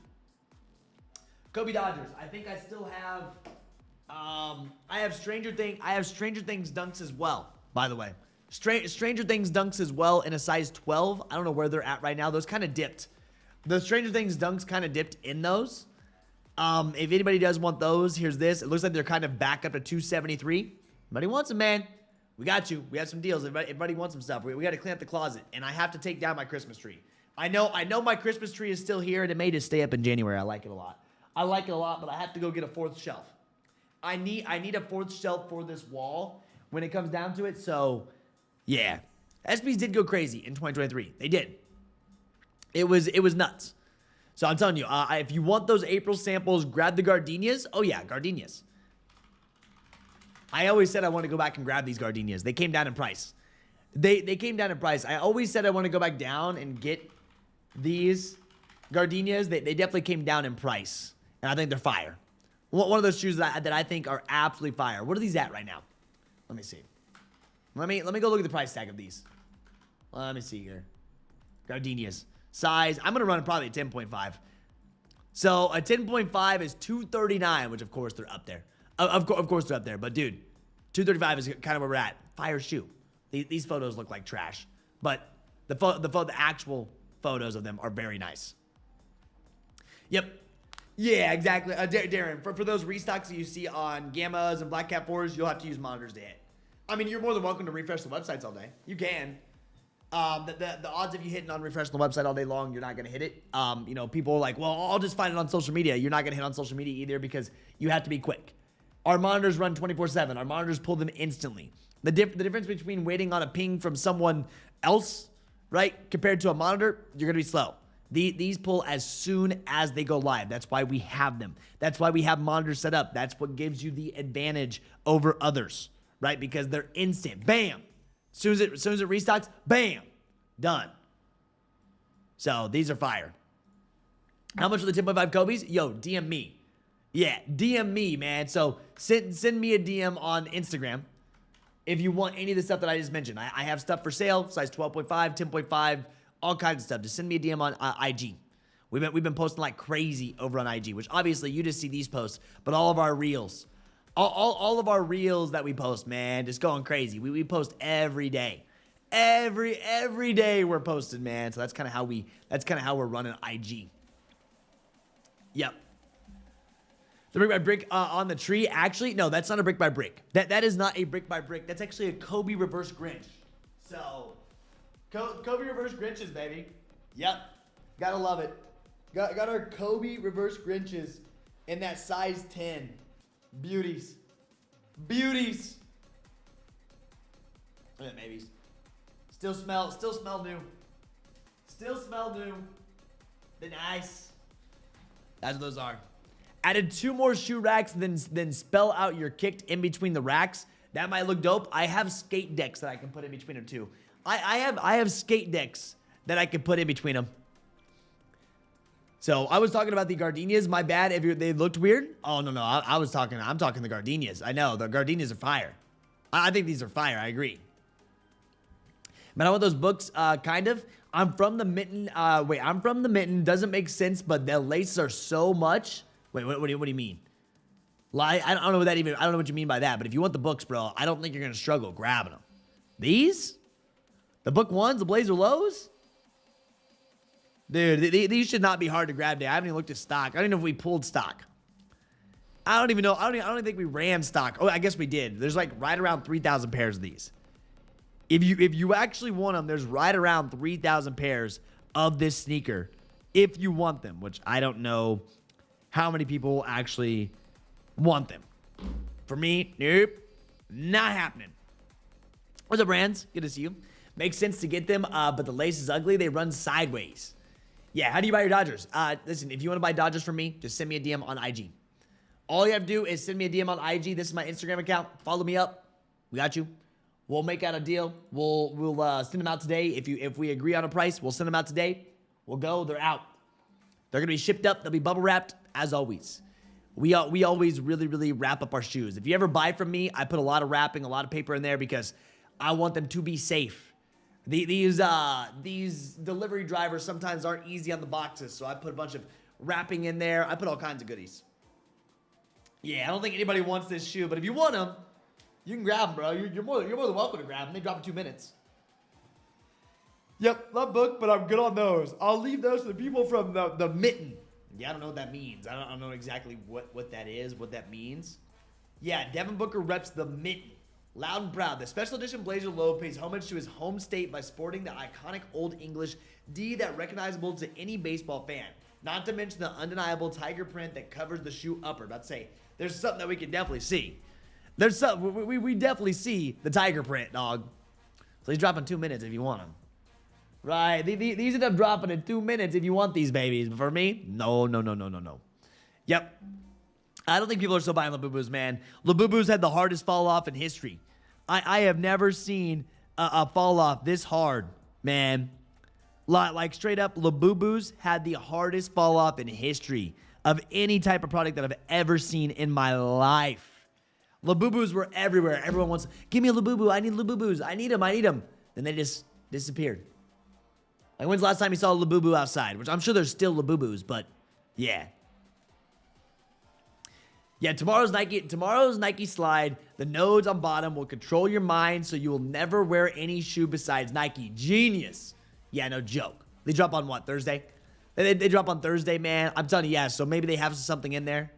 Kckd Dodgers. I think I still have. I have Stranger Things dunks as well. By the way, Stranger Things dunks as well in a size 12. I don't know where they're at right now. Those kind of dipped. The Stranger Things dunks kind of dipped in those. If anybody does want those, here's this. It looks like they're kind of back up to 273. Everybody wants them, man. We got you. We have some deals. Everybody wants some stuff. We got to clean up the closet, and I have to take down my Christmas tree. I know my Christmas tree is still here, and it may just stay up in January. I like it a lot. But I have to go get a fourth shelf. I need a fourth shelf for this wall when it comes down to it. So, yeah. SBs did go crazy in 2023. They did. It was nuts. So I'm telling you, if you want those April samples, grab the gardenias. Oh yeah, gardenias. I always said I want to go back and grab these gardenias. They came down in price. They came down in price. I always said I want to go back down and get these gardenias. They definitely came down in price, and I think they're fire. One of those shoes that I think are absolutely fire. What are these at right now? Let me see. Let me go look at the price tag of these. Let me see here. Gardenias. Size, I'm going to run probably a 10.5. So a 10.5 is $239, which of course they're up there. Of course they're up there. But dude, $235 is kind of where we're at. Fire shoe. These photos look like trash. But the actual photos of them are very nice. Yep. Yeah, exactly. Darren, for those restocks that you see on Gammas and Black Cat 4s, you'll have to use monitors to hit. I mean, you're more than welcome to refresh the websites all day. You can. The odds of you hitting on refresh the website all day long, you're not going to hit it. People are like, well, I'll just find it on social media. You're not going to hit on social media either because you have to be quick. Our monitors run 24/7. Our monitors pull them instantly. The difference between waiting on a ping from someone else, right, compared to a monitor, you're going to be slow. These pull as soon as they go live. That's why we have them. That's why we have monitors set up. That's what gives you the advantage over others, right? Because they're instant. Bam. As soon as it restocks, bam, done. So these are fire. How much for the 10.5 Kobe's? Yo, DM me. Yeah, DM me, man. So send me a DM on Instagram if you want any of the stuff that I just mentioned. I have stuff for sale, size 12.5, 10.5, all kinds of stuff. Just send me a DM on IG. We've been posting like crazy over on IG, which obviously you just see these posts, but all of our reels. All of our reels that we post, man, just going crazy. We post every day. Every day we're posting, man. So that's kind of how we're running IG. Yep. The brick by brick on the tree. Actually, no, that's not a brick by brick. That is not a brick by brick. That's actually a Kobe reverse Grinch. So Kobe reverse Grinches, baby. Yep. Gotta love it. Got our Kobe reverse Grinches in that size 10. Beauties. Beauties. Look at that, babies. Still smell new. Still smell new. They're nice. That's what those are. Added 2 more shoe racks, then spell out your Kckd in between the racks. That might look dope. I have skate decks that I can put in between them too. I have skate decks that I can put in between them. So I was talking about the gardenias. My bad if they looked weird. Oh no, I'm talking the gardenias. I know the gardenias are fire. I think these are fire. I agree. Man, I want those books. Kind of. I'm from the mitten. I'm from the mitten. Doesn't make sense, but the laces are so much. Wait, what do you mean? I don't know what that even. I don't know what you mean by that. But if you want the books, bro, I don't think you're gonna struggle grabbing them. These, the book ones, the Blazer lows. Dude, these should not be hard to grab today. I haven't even looked at stock. I don't even know if we pulled stock. I don't even know. I don't even think we ran stock. Oh, I guess we did. There's like right around 3,000 pairs of these. If you actually want them, there's right around 3,000 pairs of this sneaker. If you want them, which I don't know how many people actually want them. For me, nope, not happening. What's up, brands? Good to see you. Makes sense to get them, but the lace is ugly. They run sideways. Yeah, how do you buy your Dodgers? Listen, if you want to buy Dodgers from me, just send me a DM on IG. All you have to do is send me a DM on IG. This is my Instagram account. Follow me up. We got you. We'll make out a deal. We'll send them out today. If we agree on a price, we'll send them out today. We'll go. They're out. They're gonna be shipped up. They'll be bubble wrapped as always. We always really wrap up our shoes. If you ever buy from me, I put a lot of wrapping, a lot of paper in there because I want them to be safe. These delivery drivers sometimes aren't easy on the boxes, so I put a bunch of wrapping in there. I put all kinds of goodies. Yeah, I don't think anybody wants this shoe, but if you want them, you can grab them, bro. You're more than welcome to grab them. They drop in 2 minutes. Yep, love book, but I'm good on those. I'll leave those to the people from the mitten. Yeah, I don't know what that means. I don't know exactly what that is, what that means. Yeah, Devin Booker reps the mitten. Loud and proud, the special edition Blazer Low pays homage to his home state by sporting the iconic Old English D that recognizable to any baseball fan. Not to mention the undeniable tiger print that covers the shoe upper. About to say, there's something that we can definitely see. There's something, we definitely see the tiger print, dog. So he's dropping 2 minutes if you want them. Right, these end up dropping in 2 minutes if you want these babies. But for me, no. Yep. I don't think people are still buying Labubus, man. Labubus had the hardest fall off in history. I have never seen a fall off this hard, man. Like straight up, Labubus had the hardest fall off in history of any type of product that I've ever seen in my life. Labubus were everywhere. Everyone wants, give me a Labubu. I need Labubus. I need them. Then they just disappeared. Like, when's the last time you saw a Labubu outside? Which I'm sure there's still Labubus, but yeah. Yeah, tomorrow's Nike slide. The nodes on bottom will control your mind so you will never wear any shoe besides Nike. Genius. Yeah, no joke. They drop on what, Thursday? They drop on Thursday, man. I'm telling you, yeah, so maybe they have something in there.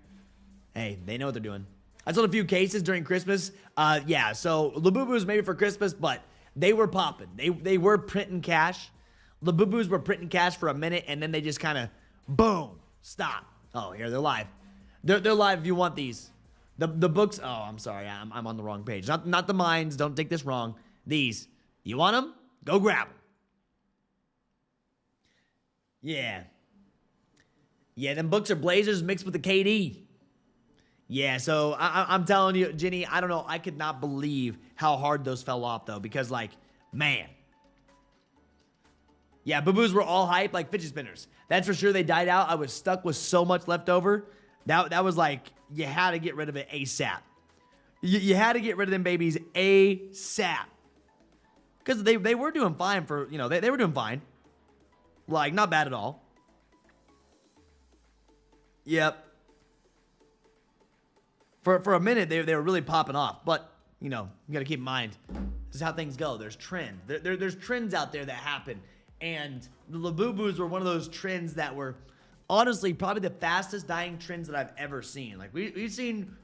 Hey, they know what they're doing. I sold a few cases during Christmas. Yeah, so Labubus maybe for Christmas, but they were popping. They were printing cash. Labubus were printing cash for a minute, and then they just kind of, boom, stop. Oh, here, they're live. They're live if you want these. The books, oh, I'm sorry, I'm on the wrong page. Not the mines, don't take this wrong. These, you want them? Go grab them. Yeah. Yeah, them books are Blazers mixed with the Kckd. Yeah, so I'm telling you, Jenny, I don't know, I could not believe how hard those fell off, though, because, like, man. Yeah, Boo-Boos were all hype like fidget spinners. That's for sure. They died out. I was stuck with so much left over. That was like, you had to get rid of it ASAP. You had to get rid of them babies ASAP. Because they were doing fine for, you know, they were doing fine. Like, not bad at all. Yep. For a minute, they were really popping off. But, you know, you got to keep in mind, this is how things go. There's trends. There's trends out there that happen. And the Labubus were one of those trends that were, honestly, probably the fastest dying trends that I've ever seen. Like, we've seen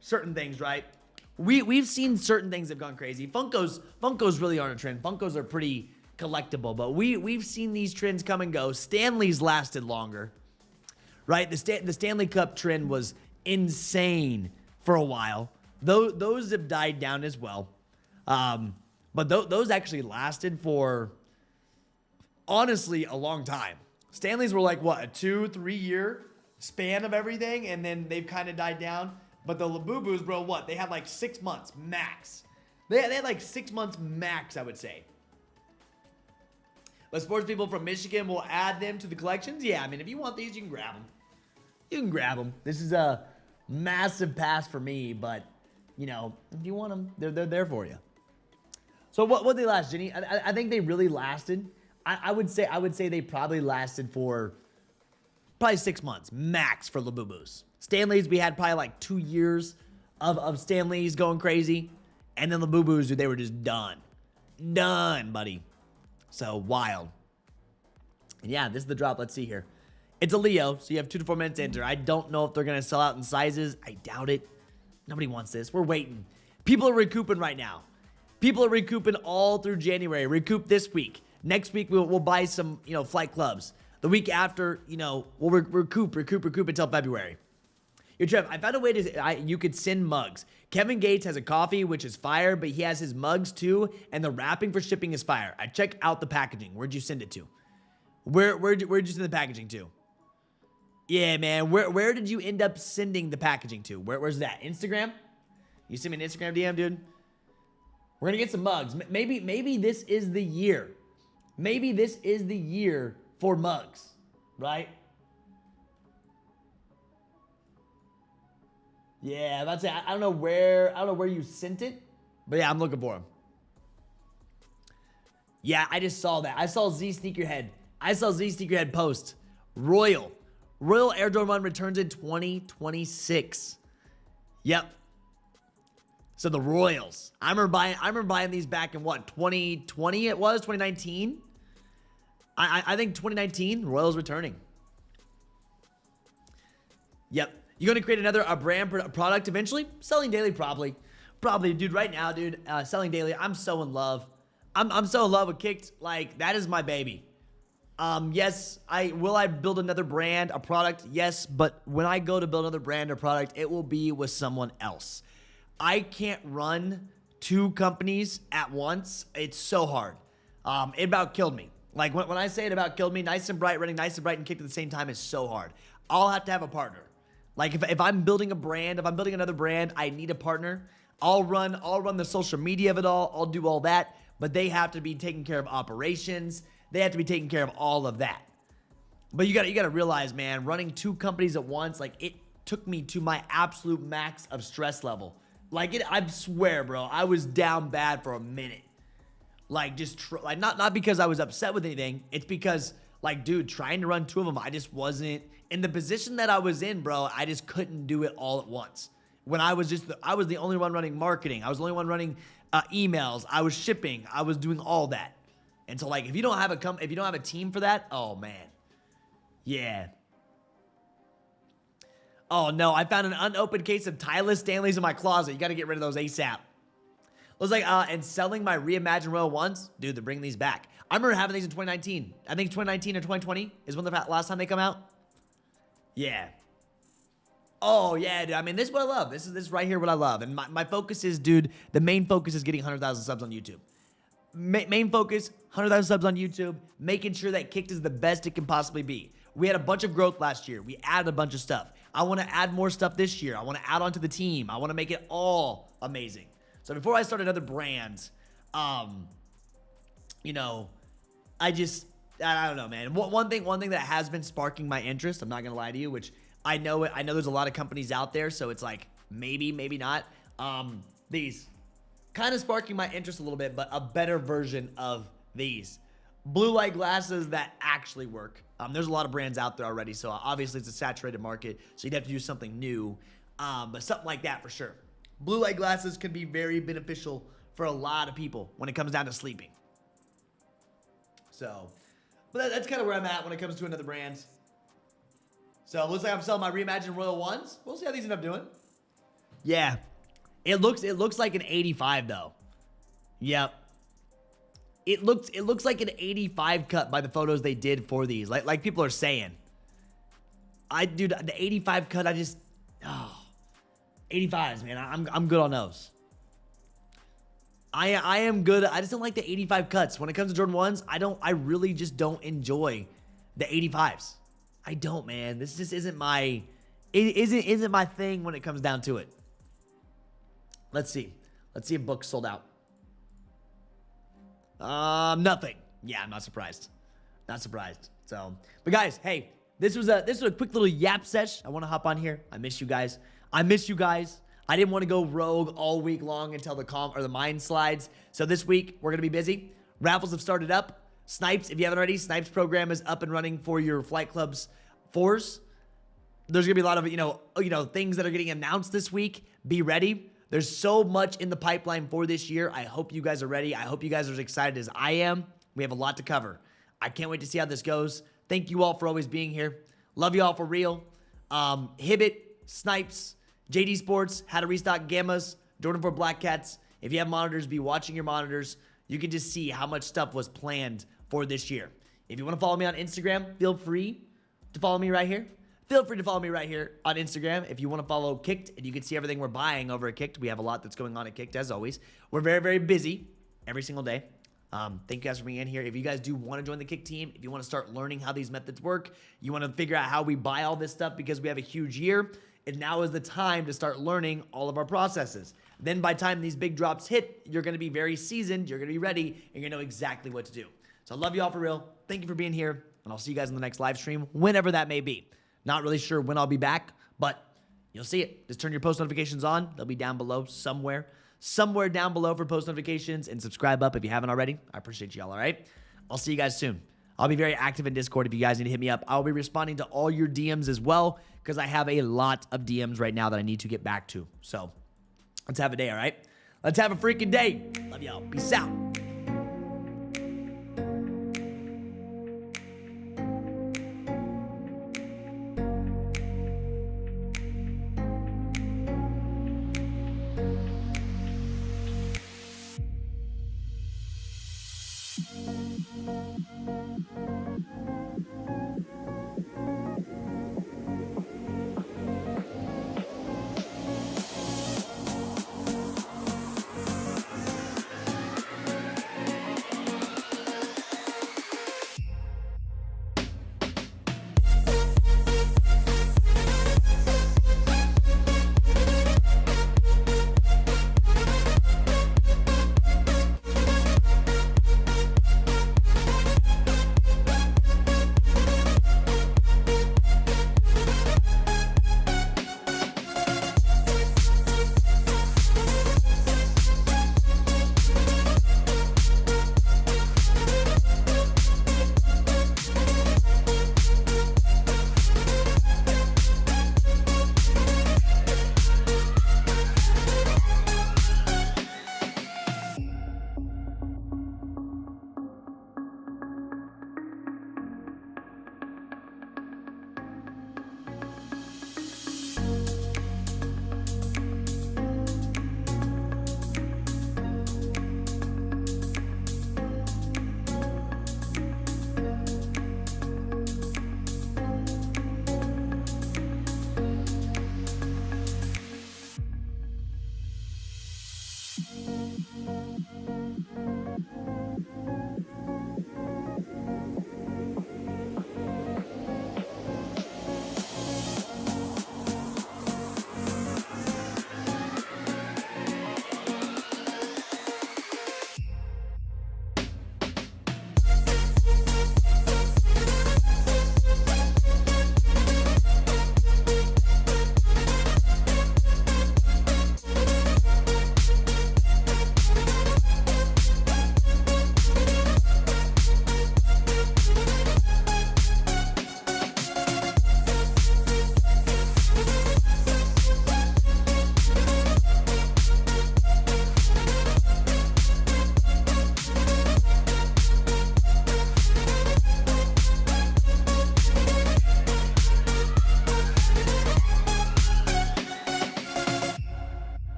certain things, right? We've seen certain things that have gone crazy. Funkos really aren't a trend. Funkos are pretty collectible. But we've seen these trends come and go. Stanley's lasted longer, right? The Stanley Cup trend was insane for a while. those have died down as well. But those actually lasted for, honestly, a long time. Stanleys were like, what, a 2-3 year span of everything, and then they've kind of died down. But the Labubus, bro, what? They had like 6 months max. They had like 6 months max, I would say. But sports people from Michigan will add them to the collections. Yeah, I mean, if you want these, you can grab them. You can grab them. This is a massive pass for me, but, you know, if you want them, they're there for you. So what did they last, Jenny? I think they really lasted. I would say they probably lasted for probably 6 months max for Labubus. Stanleys, we had probably like 2 years of Stanleys going crazy. And then Labubus, dude, they were just done. Done, buddy. So, wild. And yeah, this is the drop. Let's see here. It's a Leo, so you have 2 to 4 minutes to enter. I don't know if they're going to sell out in sizes. I doubt it. Nobody wants this. We're waiting. People are recouping right now. People are recouping all through January. Recoup this week. Next week, we'll buy some, you know, flight clubs. The week after, you know, we'll recoup until February. Yo, Trev, I found a way to, you could send mugs. Kevin Gates has a coffee, which is fire, but he has his mugs too, and the wrapping for shipping is fire. I check out the packaging. Where'd you send it to? Where'd you send the packaging to? Yeah, man. Where did you end up sending the packaging to? Where's that? Instagram? You send me an Instagram DM, dude? We're gonna get some mugs. Maybe this is the year. Maybe this is the year for mugs, right? Yeah, I'm about to say, I don't know where you sent it, but yeah, I'm looking for them. Yeah, I just saw that. I saw Z Sneakerhead post. Royal Air Jordan 1 returns in 2026. Yep. So the Royals. I remember buying these back in what, 2020 it was? 2019? I think 2019, Royals returning. Yep. You going to create another brand product eventually? Selling Daily, probably. Probably, dude, right now, dude, Selling Daily, I'm so in love. I'm so in love with Kckd. Like, that is my baby. Yes, will I build another brand, a product? Yes, but when I go to build another brand or product, it will be with someone else. I can't run 2 companies at once. It's so hard. It about killed me. Like, when I say it about killed me, Nice and Bright, running Nice and Bright and Kckd at the same time is so hard. I'll have to have a partner. Like, if I'm building a brand, if I'm building another brand, I need a partner. I'll run the social media of it all. I'll do all that. But they have to be taking care of operations. They have to be taking care of all of that. But you gotta realize, man, running 2 companies at once, like, it took me to my absolute max of stress level. Like, I swear, bro, I was down bad for a minute. Like, just like not because I was upset with anything. It's because, like, dude, trying to run 2 of them, I just wasn't in the position that I was in, bro. I just couldn't do it all at once. When I was the only one running marketing. I was the only one running emails. I was shipping. I was doing all that. And so, like, if you don't have a team for that, oh man, yeah. Oh no, I found an unopened case of Tyler Stanleys in my closet. You got to get rid of those ASAP. Looks like, and selling my reimagined Royal Ones, dude. They're bringing these back. I remember having these in 2019. I think 2019 or 2020 is when the last time they come out. Yeah. Oh, yeah, dude. I mean, this is what I love. This is right here what I love. And my focus is, dude, the main focus is getting 100,000 subs on YouTube. Main focus, 100,000 subs on YouTube, making sure that Kckd is the best it can possibly be. We had a bunch of growth last year. We added a bunch of stuff. I want to add more stuff this year. I want to add on to the team. I want to make it all amazing. So before I start another brand, you know, I don't know, man. One thing that has been sparking my interest, I'm not going to lie to you, which I know there's a lot of companies out there, so it's like maybe not. These kind of sparking my interest a little bit, but a better version of these blue light glasses that actually work. There's a lot of brands out there already, so obviously it's a saturated market, so you'd have to do something new, but something like that for sure. Blue light glasses can be very beneficial for a lot of people when it comes down to sleeping. So, but that's kind of where I'm at when it comes to another brand. So it looks like I'm selling my reimagined Royal Ones. We'll see how these end up doing. Yeah. It looks like an 85 though. Yep. It looks like an 85 cut by the photos they did for these. Like people are saying. Dude, the 85 cut, 85s, man. I'm good on those. I am good. I just don't like the 85 cuts. When it comes to Jordan 1s, I really just don't enjoy the 85s. I don't, man. This just isn't my thing when it comes down to it. Let's see. Let's see if books sold out. Nothing. Yeah, I'm not surprised. Not surprised. So, but guys, hey, this was a quick little yap sesh. I want to hop on here. I miss you guys. I miss you guys. I didn't want to go rogue all week long until the mine slides. So this week we're gonna be busy. Raffles have started up. Snipes, if you haven't already, Snipes program is up and running for your Flight Club's 4s. There's gonna be a lot of you know things that are getting announced this week. Be ready. There's so much in the pipeline for this year. I hope you guys are ready. I hope you guys are as excited as I am. We have a lot to cover. I can't wait to see how this goes. Thank you all for always being here. Love you all for real. Hibbit, Snipes, JD Sports, How to Restock Gammas, Jordan 4 Black Cats. If you have monitors, be watching your monitors. You can just see how much stuff was planned for this year. If you want to follow me on Instagram, feel free to follow me right here. Feel free to follow me right here on Instagram. If you want to follow Kckd, and you can see everything we're buying over at Kckd. We have a lot that's going on at Kckd, as always. We're very, very busy every single day. Thank you guys for being in here. If you guys do want to join the Kckd team, if you want to start learning how these methods work, you want to figure out how we buy all this stuff because we have a huge year, and now is the time to start learning all of our processes. Then by the time these big drops hit, you're going to be very seasoned, you're going to be ready, and you're going to know exactly what to do. So I love you all for real. Thank you for being here, and I'll see you guys in the next live stream, whenever that may be. Not really sure when I'll be back, but you'll see it. Just turn your post notifications on. They'll be down below somewhere down below for post notifications, and subscribe up if you haven't already. I appreciate y'all, all right? I'll see you guys soon. I'll be very active in Discord if you guys need to hit me up. I'll be responding to all your DMs as well because I have a lot of DMs right now that I need to get back to. So let's have a day, all right? Let's have a freaking day. Love y'all. Peace out.